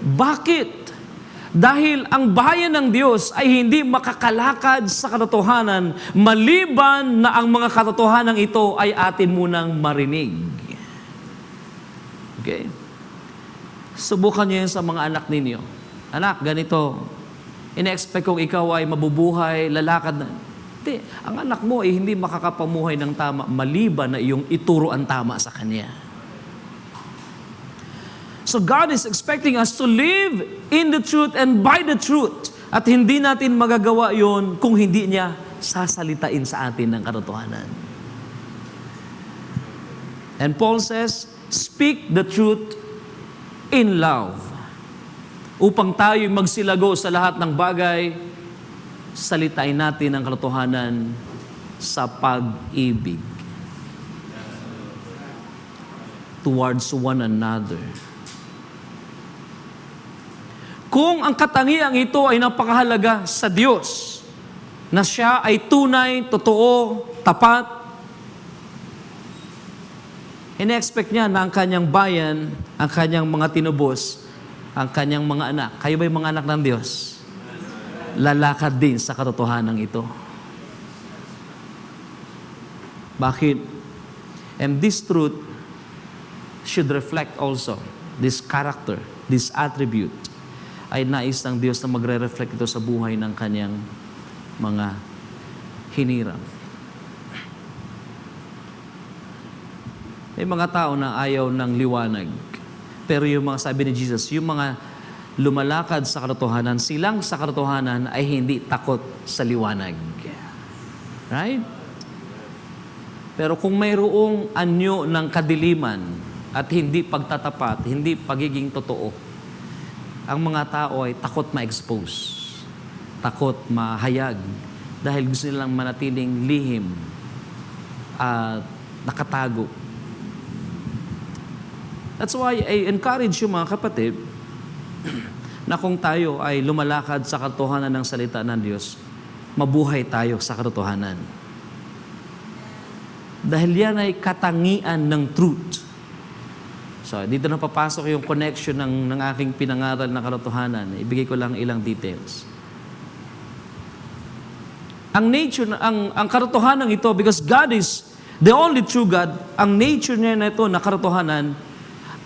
Bakit? Dahil ang bayan ng Diyos ay hindi makakalakad sa katotohanan maliban na ang mga katotohanan ito ay atin munang marinig. Okay? Subukan niyo yan sa mga anak ninyo. Anak, ganito. Ina-expect kong ikaw ay mabubuhay, lalakad na. Hindi. Ang anak mo ay hindi makakapamuhay ng tama maliban na iyong ituro ang tama sa kanya. So God is expecting us to live in the truth and by the truth. At hindi natin magagawa yon kung hindi niya sasalitain sa atin ng katotohanan. And Paul says, speak the truth in love. Upang tayo'y magsilago sa lahat ng bagay, salitain natin ang katotohanan sa pag-ibig towards one another. Kung ang katangiang ito ay napakahalaga sa Diyos, na siya ay tunay, totoo, tapat, ine-expect niya na ang kanyang bayan, ang kanyang mga tinubos, ang kanyang mga anak, kayo ba'y mga anak ng Diyos? Lalakad din sa katotohanan ito. Bakit? And this truth should reflect also this character, this attribute, ay nais ng Diyos na magre-reflect ito sa buhay ng kanyang mga hinirang. May mga tao na ayaw ng liwanag. Pero yung mga, sabi ni Jesus, yung mga lumalakad sa katotohanan, silang sa katotohanan ay hindi takot sa liwanag. Right? Pero kung mayroong anyo ng kadiliman at hindi pagtatapat, hindi pagiging totoo, ang mga tao ay takot ma-expose, takot mahayag, dahil gusto nilang manatiling lihim at nakatago. That's why I encourage you mga kapatid, na kung tayo ay lumalakad sa katotohanan ng salita ng Diyos, mabuhay tayo sa katotohanan. Dahil yan ay katangian ng truth. So, dito na papasok yung connection ng aking pinangaral na katotohanan. Ibigay ko lang ilang details. Ang nature, ang katotohanan ito, because God is the only true God, ang nature niya na ito na katotohanan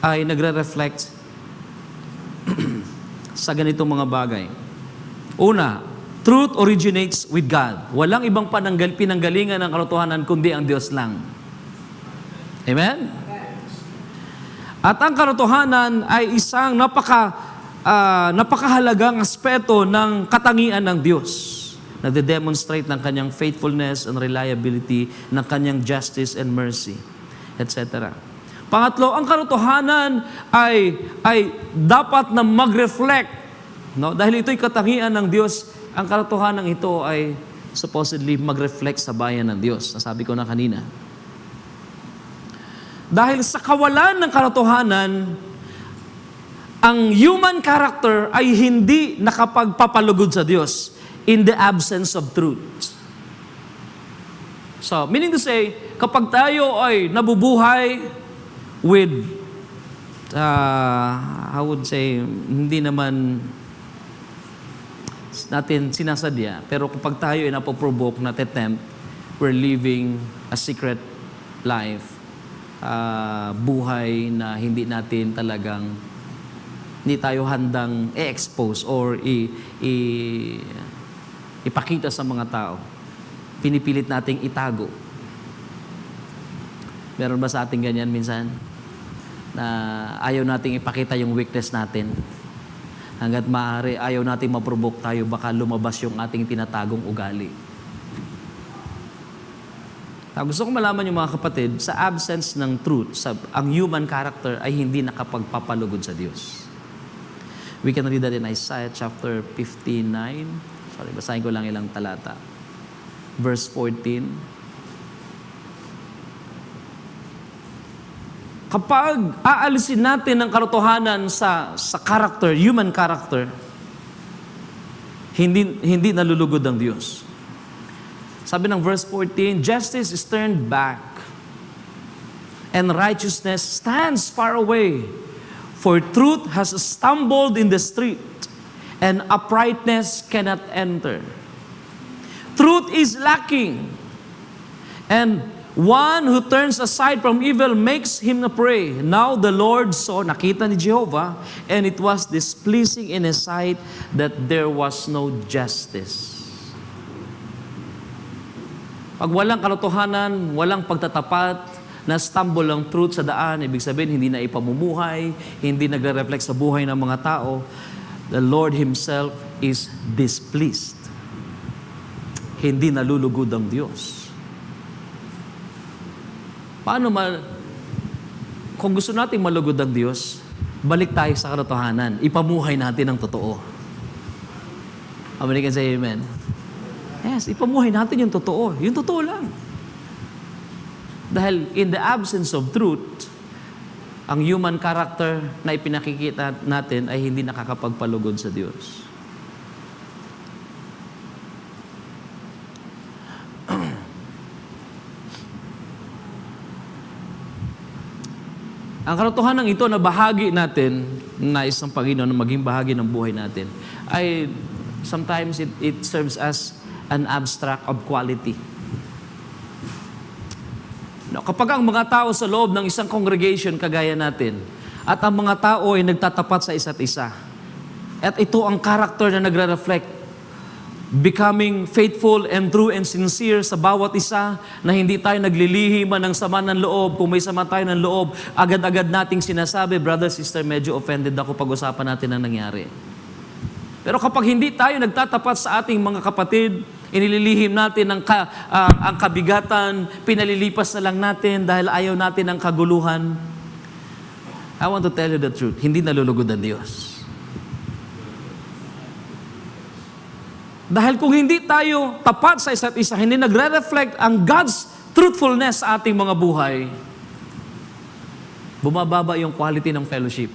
ay nagre-reflect sa ganitong mga bagay. Una, truth originates with God. Walang ibang pinanggalingan ng katotohanan kundi ang Diyos lang. Amen? At ang katotohanan ay isang napakahalagang aspeto ng katangian ng Diyos. Nade-demonstrate ng kanyang faithfulness and reliability, ng kanyang justice and mercy, etc. Pangatlo, ang katotohanan ay dapat na mag-reflect. No? Dahil ito'y katangian ng Diyos, ang katotohanan ito ay supposedly mag-reflect sa bayan ng Diyos. Nasabi ko na kanina. Dahil sa kawalan ng katotohanan, ang human character ay hindi nakapagpapalugod sa Diyos in the absence of truth. So, meaning to say, kapag tayo ay nabubuhay with, I would say, hindi naman natin sinasadya, pero kapag tayo ay napoprovoke, natetempt, we're living a secret life, buhay na hindi natin talagang, hindi tayo handang i-expose or ipakita sa mga tao. Pinipilit nating itago. Meron ba sa ating ganyan minsan? Na ayaw nating ipakita yung weakness natin. Hanggat maaari, ayaw nating maprovoke tayo, baka lumabas yung ating tinatagong ugali. Gusto ko malaman yung mga kapatid, sa absence ng truth, ang human character ay hindi nakapagpapalugod sa Diyos. We can read that in Isaiah chapter 59. Sorry, basahin ko lang ilang talata. Verse 14. Kapag aalisin natin ang katotohanan sa character, human character, hindi nalulugod ang Diyos. Sabi ng verse 14, justice is turned back, and righteousness stands far away. For truth has stumbled in the street, and uprightness cannot enter. Truth is lacking, and one who turns aside from evil makes him a prey. Now the Lord saw, nakita ni Jehovah, and it was displeasing in His sight that there was no justice. Pag walang katotohanan, walang pagtatapat, na-stumble ang truth sa daan, ibig sabihin, hindi na ipamumuhay, hindi nagre-reflect sa buhay ng mga tao, the Lord Himself is displeased. Hindi nalulugod ang Diyos. Kung gusto natin malugod ang Diyos, balik tayo sa katotohanan. Ipamuhay natin ang totoo. Amen, can say amen? Yes, ipamuhay natin yung totoo. Yung totoo lang. Dahil in the absence of truth, ang human character na ipinakikita natin ay hindi nakakapagpalugod sa Diyos. Ang katotohanan ito na bahagi natin, nais ng Panginoon na maging bahagi ng buhay natin, ay sometimes it serves as an abstract of quality. Kapag ang mga tao sa loob ng isang congregation kagaya natin, at ang mga tao ay nagtatapat sa isa't isa, at ito ang character na nagre-reflect, becoming faithful and true and sincere sa bawat isa, na hindi tayo naglilihima ng sama ng loob. Kung may sama tayo ng loob, agad-agad nating sinasabi, brother, sister, medyo offended ako, pag-usapan natin ang nangyari. Pero kapag hindi tayo nagtatapat sa ating mga kapatid, inililihim natin ang kabigatan, pinalilipas na lang natin dahil ayaw natin ng kaguluhan, I want to tell you the truth, hindi nalulugod ang Diyos. Dahil kung hindi tayo tapat sa isa't isa, hindi nagre-reflect ang God's truthfulness sa ating mga buhay, bumababa yung quality ng fellowship.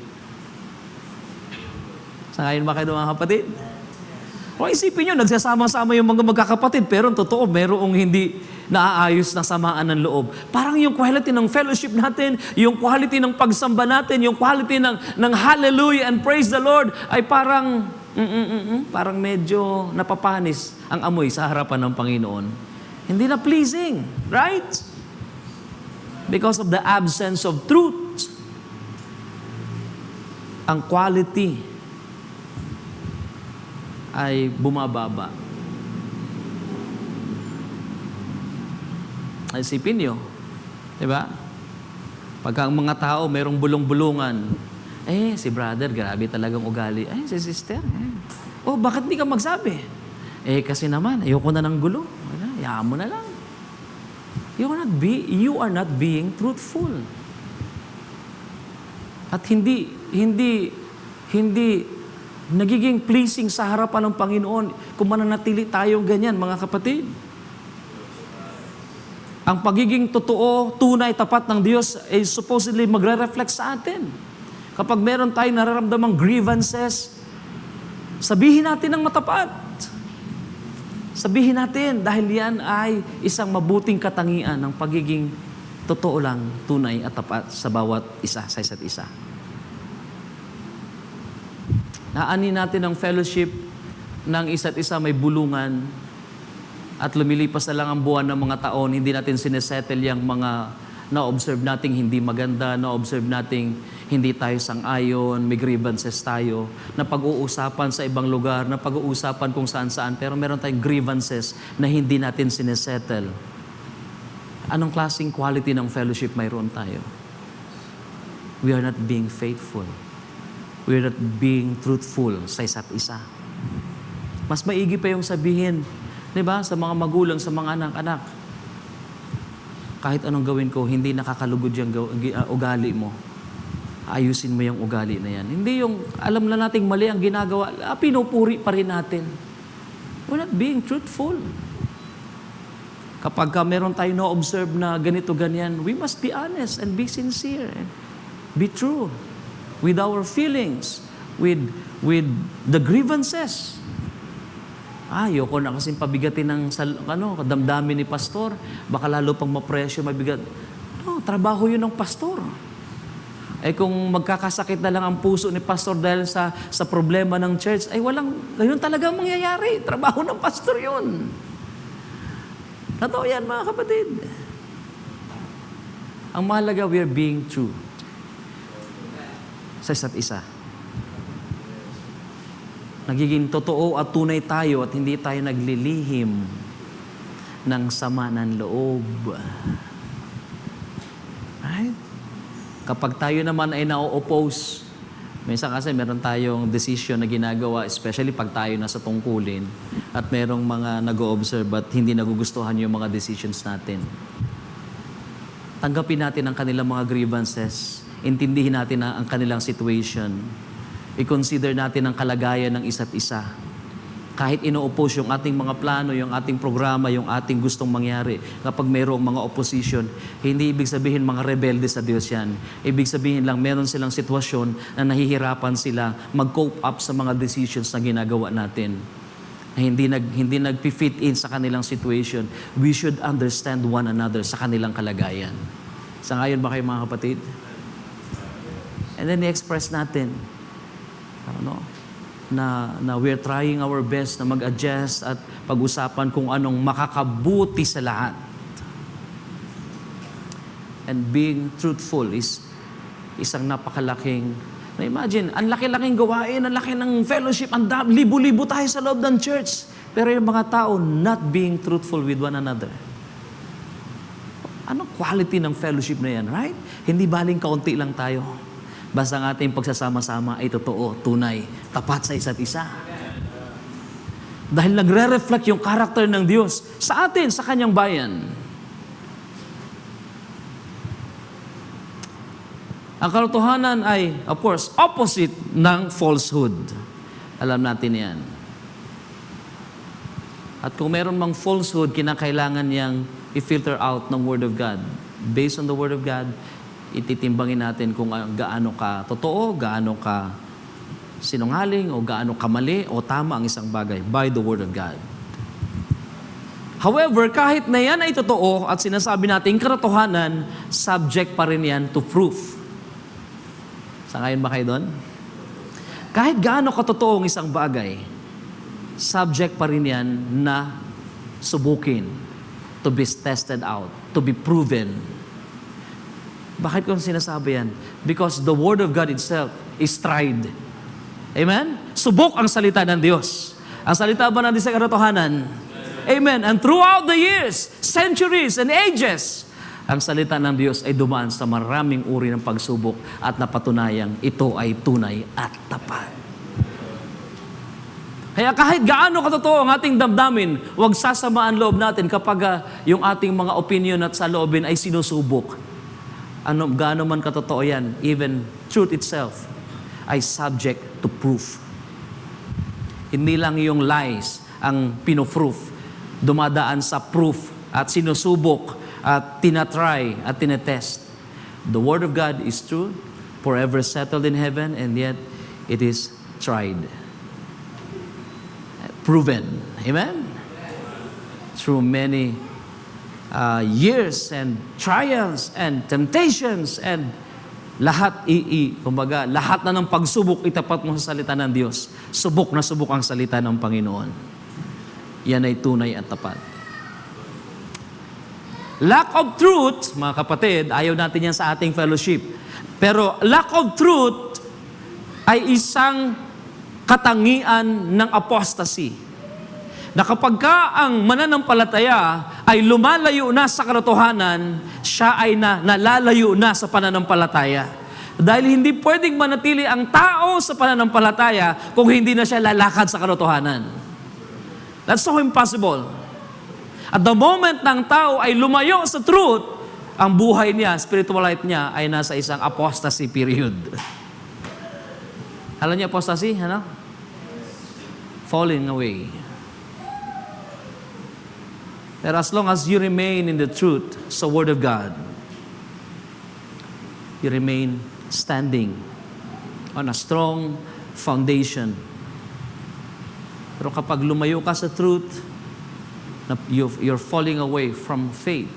Sangayon ba kayo mga kapatid? O isipin nyo, nagsasama-sama yung mga magkakapatid, pero totoo, merong hindi naaayos na samaan ng loob. Parang yung quality ng fellowship natin, yung quality ng pagsamba natin, yung quality ng hallelujah and praise the Lord, ay parang medyo napapanis ang amoy sa harapan ng Panginoon. Hindi na pleasing, right? Because of the absence of truth. Ang quality ay bumababa. Isipin nyo, di ba? Pagka ang mga tao mayroong bulong-bulungan, si brother, grabe talagang ugali. Si sister, bakit hindi ka magsabi? Kasi naman, ayoko na ng gulo. Hayaan mo na lang. You are not being truthful. At hindi nagiging pleasing sa harapan ng Panginoon kung mananatili tayong ganyan, mga kapatid. Ang pagiging totoo, tunay, tapat ng Diyos ay supposedly magre-reflect sa atin. Kapag meron tayong nararamdamang grievances, sabihin natin ng matapat. Sabihin natin dahil yan ay isang mabuting katangian ng pagiging totoo lang, tunay at tapat sa bawat isa, sa isa't isa. Naanin natin ang fellowship ng isa't isa may bulungan at lumilipas na lang ang buwan ng mga taon, hindi natin sinesettle yung mga na-observe nating hindi maganda, na-observe nating hindi tayo sang-ayon, may grievances tayo, na pag-uusapan sa ibang lugar, na pag-uusapan kung saan-saan, pero meron tayong grievances na hindi natin sinesettle. Anong klaseng quality ng fellowship mayroon tayo? We are not being faithful. We are not being truthful sa isa't isa. Mas maigi pa yung sabihin, di ba, sa mga magulang, sa mga anak-anak, kahit anong gawin ko, hindi nakakalugod yung ugali mo. Ayusin mo yung ugali na yan. Hindi yung alam na nating mali ang ginagawa, pinupuri pa rin natin. We're not being truthful. Kapag meron tayo na-observe na ganito, ganyan, we must be honest and be sincere. Be true with our feelings, with the grievances. Ayoko na kasing pabigatin ng damdamin ni pastor. Baka lalo pang mapresyo, mabigat. No, trabaho yun ng pastor. Kung magkakasakit na lang ang puso ni pastor dahil sa problema ng church, ganun talaga ang mangyayari. Trabaho ng pastor yun. Totoo yan, mga kapatid. Ang mahalaga, we are being true sa isa't isa. Nagiging totoo at tunay tayo at hindi tayo naglilihim ng sama ng loob. Right? Kapag tayo naman ay na-oppose, minsan kasi meron tayong decision na ginagawa, especially pag tayo nasa tungkulin at merong mga nag-o-observe at hindi nagugustuhan yung mga decisions natin. Tanggapin natin ang kanilang mga grievances. Intindihin natin ang kanilang situation. I-consider natin ang kalagayan ng isa't isa. Kahit ino-oppose yung ating mga plano, yung ating programa, yung ating gustong mangyari, kapag mayroong mga opposition, hindi ibig sabihin mga rebelde sa Diyos yan. Ibig sabihin lang, meron silang sitwasyon na nahihirapan sila mag-cope up sa mga decisions na ginagawa natin. Hindi nag-fit in sa kanilang situation. We should understand one another sa kanilang kalagayan. Sangayon ba kayo, mga kapatid? And then i-express natin na we're trying our best na mag-adjust at pag-usapan kung anong makakabuti sa lahat. And being truthful is isang napakalaking, imagine, ang laki-laking gawain, ang laki ng fellowship, ang libo-libo tayo sa loob ng church. Pero yung mga tao not being truthful with one another. Anong quality ng fellowship na yan, right? Hindi baling kaunti lang tayo. Basta ang ating pagsasama-sama ay totoo, tunay, tapat sa isa't isa. Dahil nagre-reflect yung karakter ng Diyos sa atin, sa Kanyang bayan. Ang katotohanan ay, of course, opposite ng falsehood. Alam natin yan. At kung meron mang falsehood, kinakailangan niyang i-filter out ng Word of God. Based on the Word of God, ititimbangin natin kung gaano ka totoo, gaano ka sinungaling, o gaano kamali, o tama ang isang bagay by the Word of God. However, kahit na yan ay totoo at sinasabi natin katotohanan, subject pa rin yan to proof. Sangayon ba kayo doon? Kahit gaano katotoo ang isang bagay, subject pa rin yan na subukin, to be tested out, to be proven. Bakit ko sinasabi yan? Because the Word of God itself is tried. Amen? Subok ang salita ng Diyos. Ang salita ba natin sa katotohanan? Amen. And throughout the years, centuries, and ages, ang salita ng Diyos ay dumaan sa maraming uri ng pagsubok at napatunayang ito ay tunay at tapat. Kaya kahit gaano katotoo ang ating damdamin, huwag sasamaan loob natin kapag yung ating mga opinion at saloobin ay sinusubok. Gaano man katotoo yan, even truth itself ay subject to proof. Hindi lang yung lies ang pinoproof, dumadaan sa proof at sinusubok at tinatry at tinetest. The Word of God is true, forever settled in heaven, and yet it is tried. Proven. Amen? Through many years and trials and temptations and lahat kumbaga, lahat na ng pagsubok itapat mo sa salita ng Diyos. Subok na subok ang salita ng Panginoon. Yan ay tunay at tapat. Lack of truth, mga kapatid, ayaw natin yan sa ating fellowship. Pero lack of truth ay isang katangian ng apostasy. Na kapag ka ang mananampalataya ay lumalayo na sa katotohanan, siya ay nalalayo na sa pananampalataya. Dahil hindi pwedeng manatili ang tao sa pananampalataya kung hindi na siya lalakad sa katotohanan. That's so impossible. At the moment ng tao ay lumayo sa truth, ang buhay niya, spiritual life niya, ay nasa isang apostasy period. Alam niyo apostasy? Ano? Falling away. Pero as long as you remain in the truth, sa Word of God, you remain standing on a strong foundation. Pero kapag lumayo ka sa truth, you're falling away from faith.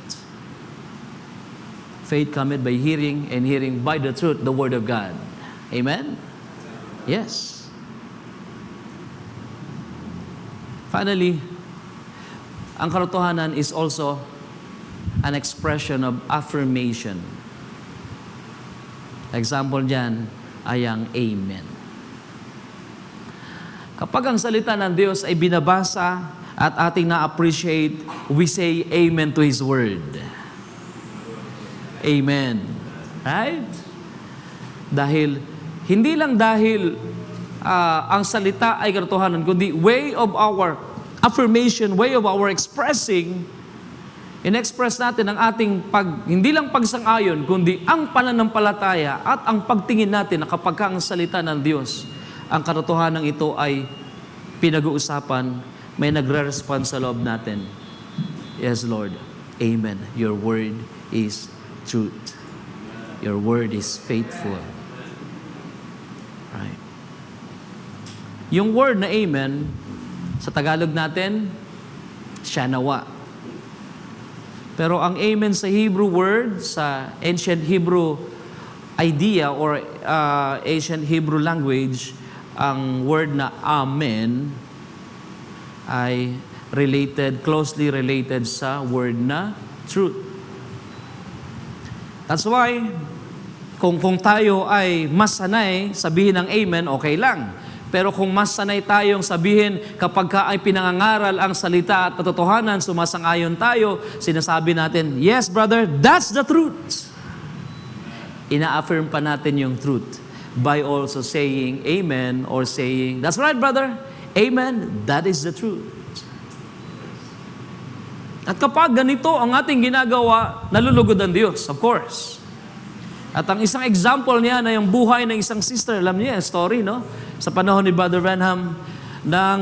Faith cometh by hearing, and hearing by the truth, the Word of God. Amen? Yes. Finally, ang katotohanan is also an expression of affirmation. Example dyan ay ang amen. Kapag ang salita ng Diyos ay binabasa at ating na-appreciate, we say amen to His Word. Amen. Right? Hindi lang dahil ang salita ay katotohanan, kundi way of our affirmation, way of our expressing, in-express natin ang ating hindi lang pagsang-ayon, kundi ang pananampalataya at ang pagtingin natin na kapag ang salita ng Diyos, ang katotohanan ito ay pinag-uusapan, may nagre-respond sa loob natin. Yes, Lord. Amen. Your word is truth. Your word is faithful. Right. Yung word na amen, sa Tagalog natin, siya nawa. Pero ang amen sa Hebrew word, sa ancient Hebrew idea or ancient Hebrew language, ang word na amen ay closely related sa word na truth. That's why, kung tayo ay mas sanay sabihin ng amen, okay lang. Pero kung mas sanay tayong sabihin kapag ka ay pinangangaral ang salita at katotohanan, sumasang-ayon tayo, sinasabi natin, yes brother, that's the truth. Ina-affirm pa natin yung truth by also saying amen or saying, that's right brother, amen, that is the truth. At kapag ganito ang ating ginagawa, nalulugod ang Diyos, of course. At ang isang example niya na yung buhay ng isang sister, alam niyo yung story, no? Sa panahon ni Brother Branham, ng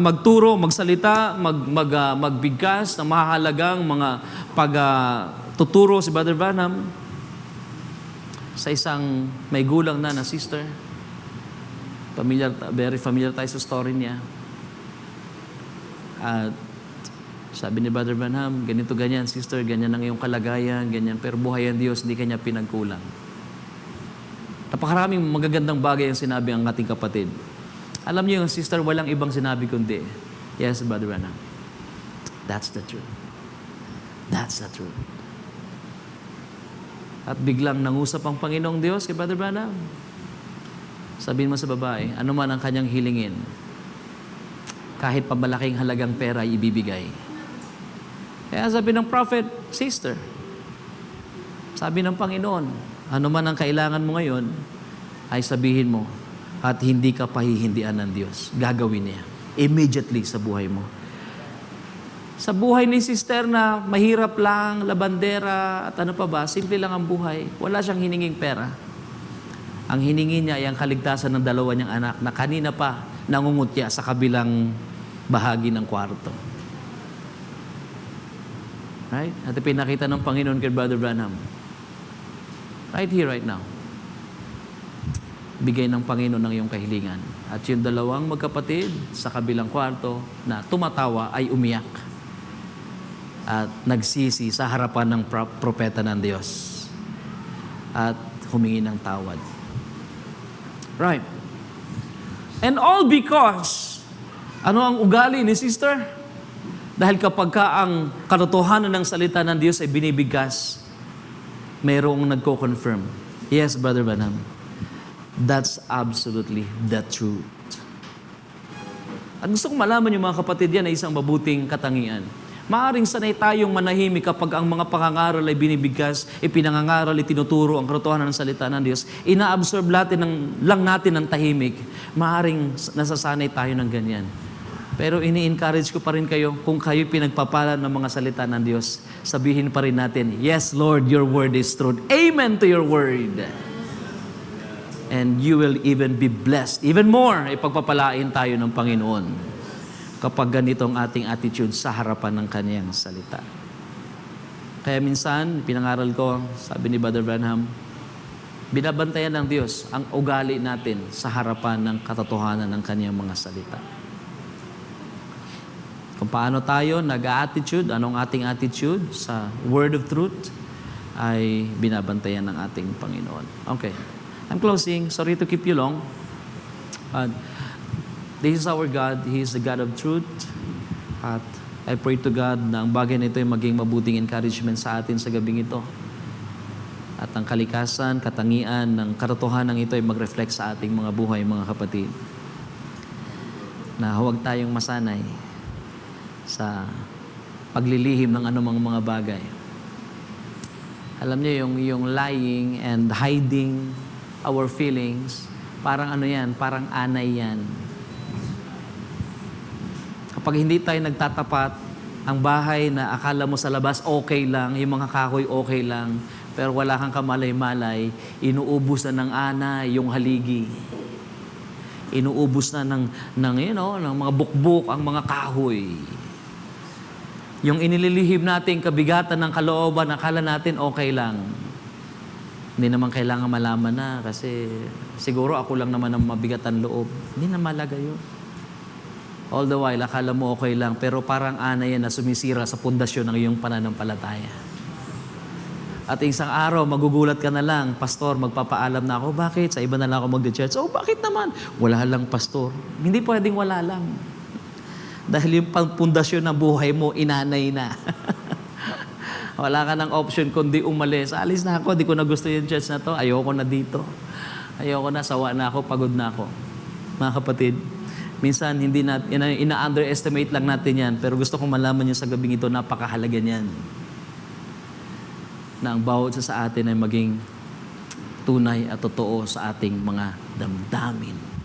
magturo, magsalita, magbigkas ng mahalagang mga pagtuturo si Brother Branham sa isang may gulang na sister. Very familiar tayo sa story niya. At sabi ni Brother Branham, ganito, ganyan, sister, ganyan ang iyong kalagayan, ganyan, pero buhay ang Diyos, hindi kanya pinagkulang. Napakaraming magagandang bagay ang sinabi ang ating kapatid. Alam niyo yung sister, walang ibang sinabi kundi, yes, Brother Branham, that's the truth. That's the truth. At biglang nangusap ang Panginoong Diyos kay Brother Branham. Sabihin mo sa babae, ano man ang kanyang hilingin, kahit pa malaking halagang pera ibibigay. Kaya sabi ng prophet, sister, sabi ng Panginoon, ano man ang kailangan mo ngayon, ay sabihin mo, at hindi ka pahihindian ng Diyos. Gagawin niya. Immediately sa buhay mo. Sa buhay ni sister na mahirap lang, labandera, at ano pa ba, simple lang ang buhay. Wala siyang hininging pera. Ang hiningi niya ay ang kaligtasan ng dalawa niyang anak na kanina pa nangungutya sa kabilang bahagi ng kwarto. Right? At pinakita ng Panginoon kay Brother Branham. Right here, right now. Bigay ng Panginoon ng iyong kahilingan. At yung dalawang magkapatid sa kabilang kwarto na tumatawa ay umiyak. At nagsisi sa harapan ng propeta ng Diyos. At humingi ng tawad. Right. And all because, ano ang ugali ni sister? Dahil kapag ka ang katotohanan ng salita ng Diyos ay binibigkas, mayroong nagko-confirm. Yes, Brother Branham. That's absolutely the truth. At gusto kong malaman yung mga kapatid yan ay isang mabuting katangian. Maaring sanay tayong manahimik kapag ang mga pangangaral ay binibigkas, ipinangangaral, itinuturo ang katotohanan ng salita ng Diyos. Ina-absorb lang natin ng tahimik. Maaring nasasanay tayo ng ganyan. Pero ini-encourage ko pa rin kayo, kung kayo pinagpapalan ng mga salita ng Diyos, sabihin pa rin natin, yes, Lord, your word is truth. Amen to your word. And you will even be blessed. Even more, ipagpapalain tayo ng Panginoon kapag ganito ang ating attitude sa harapan ng Kaniyang salita. Kaya minsan, pinangaral ko, sabi ni Brother Branham, binabantayan ng Diyos ang ugali natin sa harapan ng katotohanan ng Kaniyang mga salita. Kung paano tayo nag-attitude, anong ating attitude sa word of truth, ay binabantayan ng ating Panginoon. Okay. I'm closing. Sorry to keep you long. This is our God. He is the God of truth. At I pray to God na ang bagay na ito ay maging mabuting encouragement sa atin sa gabing ito. At ang kalikasan, katangian ng katotohanan ito ay mag-reflect sa ating mga buhay, mga kapatid. Na huwag tayong masanay sa paglilihim ng anumang mga bagay. Alam niyo, yung lying and hiding our feelings, parang ano yan, parang anay yan. Kapag hindi tayo nagtatapat, ang bahay na akala mo sa labas okay lang, yung mga kahoy okay lang, pero wala kang kamalay-malay, inuubos na ng anay yung haligi. Inuubos na ng mga bukbok ang mga kahoy. Yung inililihim natin, kabigatan ng kalooban, akala natin okay lang. Hindi naman kailangan malaman na kasi siguro ako lang naman ang mabigatan loob. Hindi na malaga yun. All the while, akala mo okay lang, pero parang anay yan na sumisira sa pundasyon ng iyong pananampalataya. At isang araw, magugulat ka na lang, Pastor, magpapaalam na ako. Bakit? Sa iba na lang ako mag-church. Oh, bakit naman? Wala lang, Pastor. Hindi pwedeng wala lang. Dahil yung pundasyon ng buhay mo, inanay na. Wala ka ng option kundi umalis. Alis na ako, di ko na gusto yung church na to. Ayoko na dito. Ayoko na, sawa na ako, pagod na ako. Mga kapatid, minsan hindi ina-underestimate lang natin yan, pero gusto kong malaman nyo sa gabing ito, napakahalaga niyan. Na ang bawat sa atin ay maging tunay at totoo sa ating mga damdamin.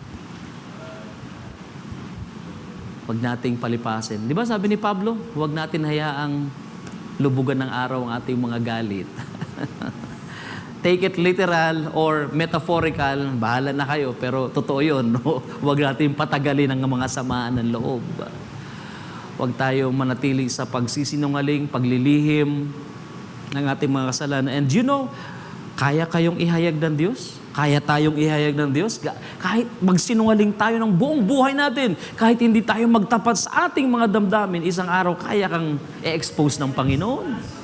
Huwag nating palipasin. Di ba sabi ni Pablo, huwag natin hayaang lubugan ng araw ang ating mga galit. take it literal or metaphorical, bahala na kayo, pero totoo yun. No? Huwag natin patagalin ang mga samaan ng loob. Huwag tayong manatili sa pagsisinungaling, paglilihim ng ating mga kasalanan. And you know, kaya kayong ihayag ng Diyos? Kaya tayong ihayag ng Diyos? Kahit magsinungaling tayo ng buong buhay natin, kahit hindi tayo magtapat sa ating mga damdamin, isang araw kaya kang i-expose ng Panginoon.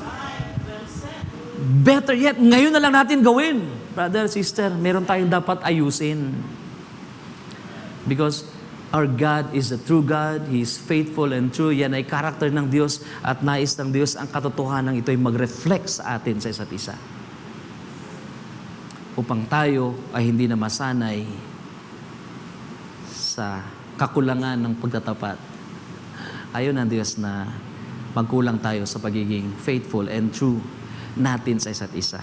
Better yet, ngayon na lang natin gawin. Brother, sister, meron tayong dapat ayusin. Because our God is the true God. He is faithful and true. Yan ay karakter ng Diyos at nais ng Diyos ang katotohanan ito ay mag-reflect sa atin sa isa't isa. Upang tayo ay hindi na masanay sa kakulangan ng pagtatapat. Ayon ng Diyos na magkulang tayo sa pagiging faithful and true natin sa isa't isa.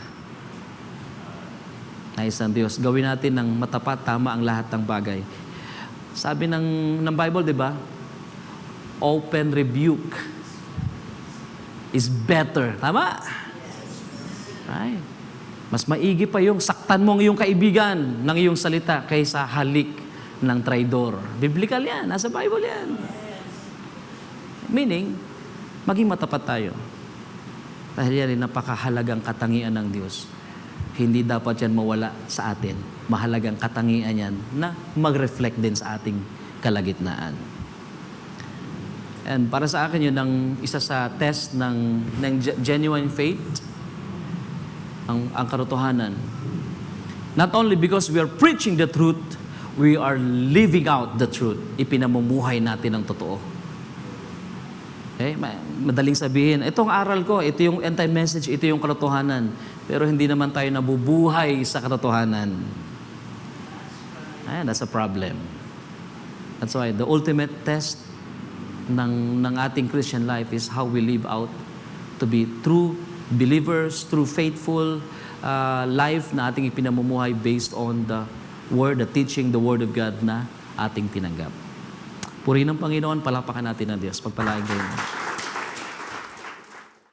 Nais ng Diyos, gawin natin ng matapat, tama ang lahat ng bagay. Sabi ng Bible, di ba? Open rebuke is better. Tama? Right. Mas maigi pa yung saktan mo ang iyong kaibigan ng iyong salita kaysa halik ng traidor. Biblical yan. Nasa Bible yan. Meaning, maging matapat tayo. Dahil yan ay napakahalagang katangian ng Diyos. Hindi dapat yan mawala sa atin. Mahalagang katangian yan na mag-reflect din sa ating kalagitnaan. And para sa akin yun, ang isa sa test ng genuine faith, ang katotohanan. Not only because we are preaching the truth, we are living out the truth. Ipinamumuhay natin ang totoo. Okay? Madaling sabihin, itong aral ko, ito yung end time message, ito yung katotohanan. Pero hindi naman tayo nabubuhay sa katotohanan. Ayan, that's a problem. That's why the ultimate test ng ating Christian life is how we live out to be true believers, true faithful life na ating ipinamumuhay based on the word, the teaching, the word of God na ating tinanggap. Purihin ng Panginoon, palapakan natin ng Diyos. Pagpalain kayo.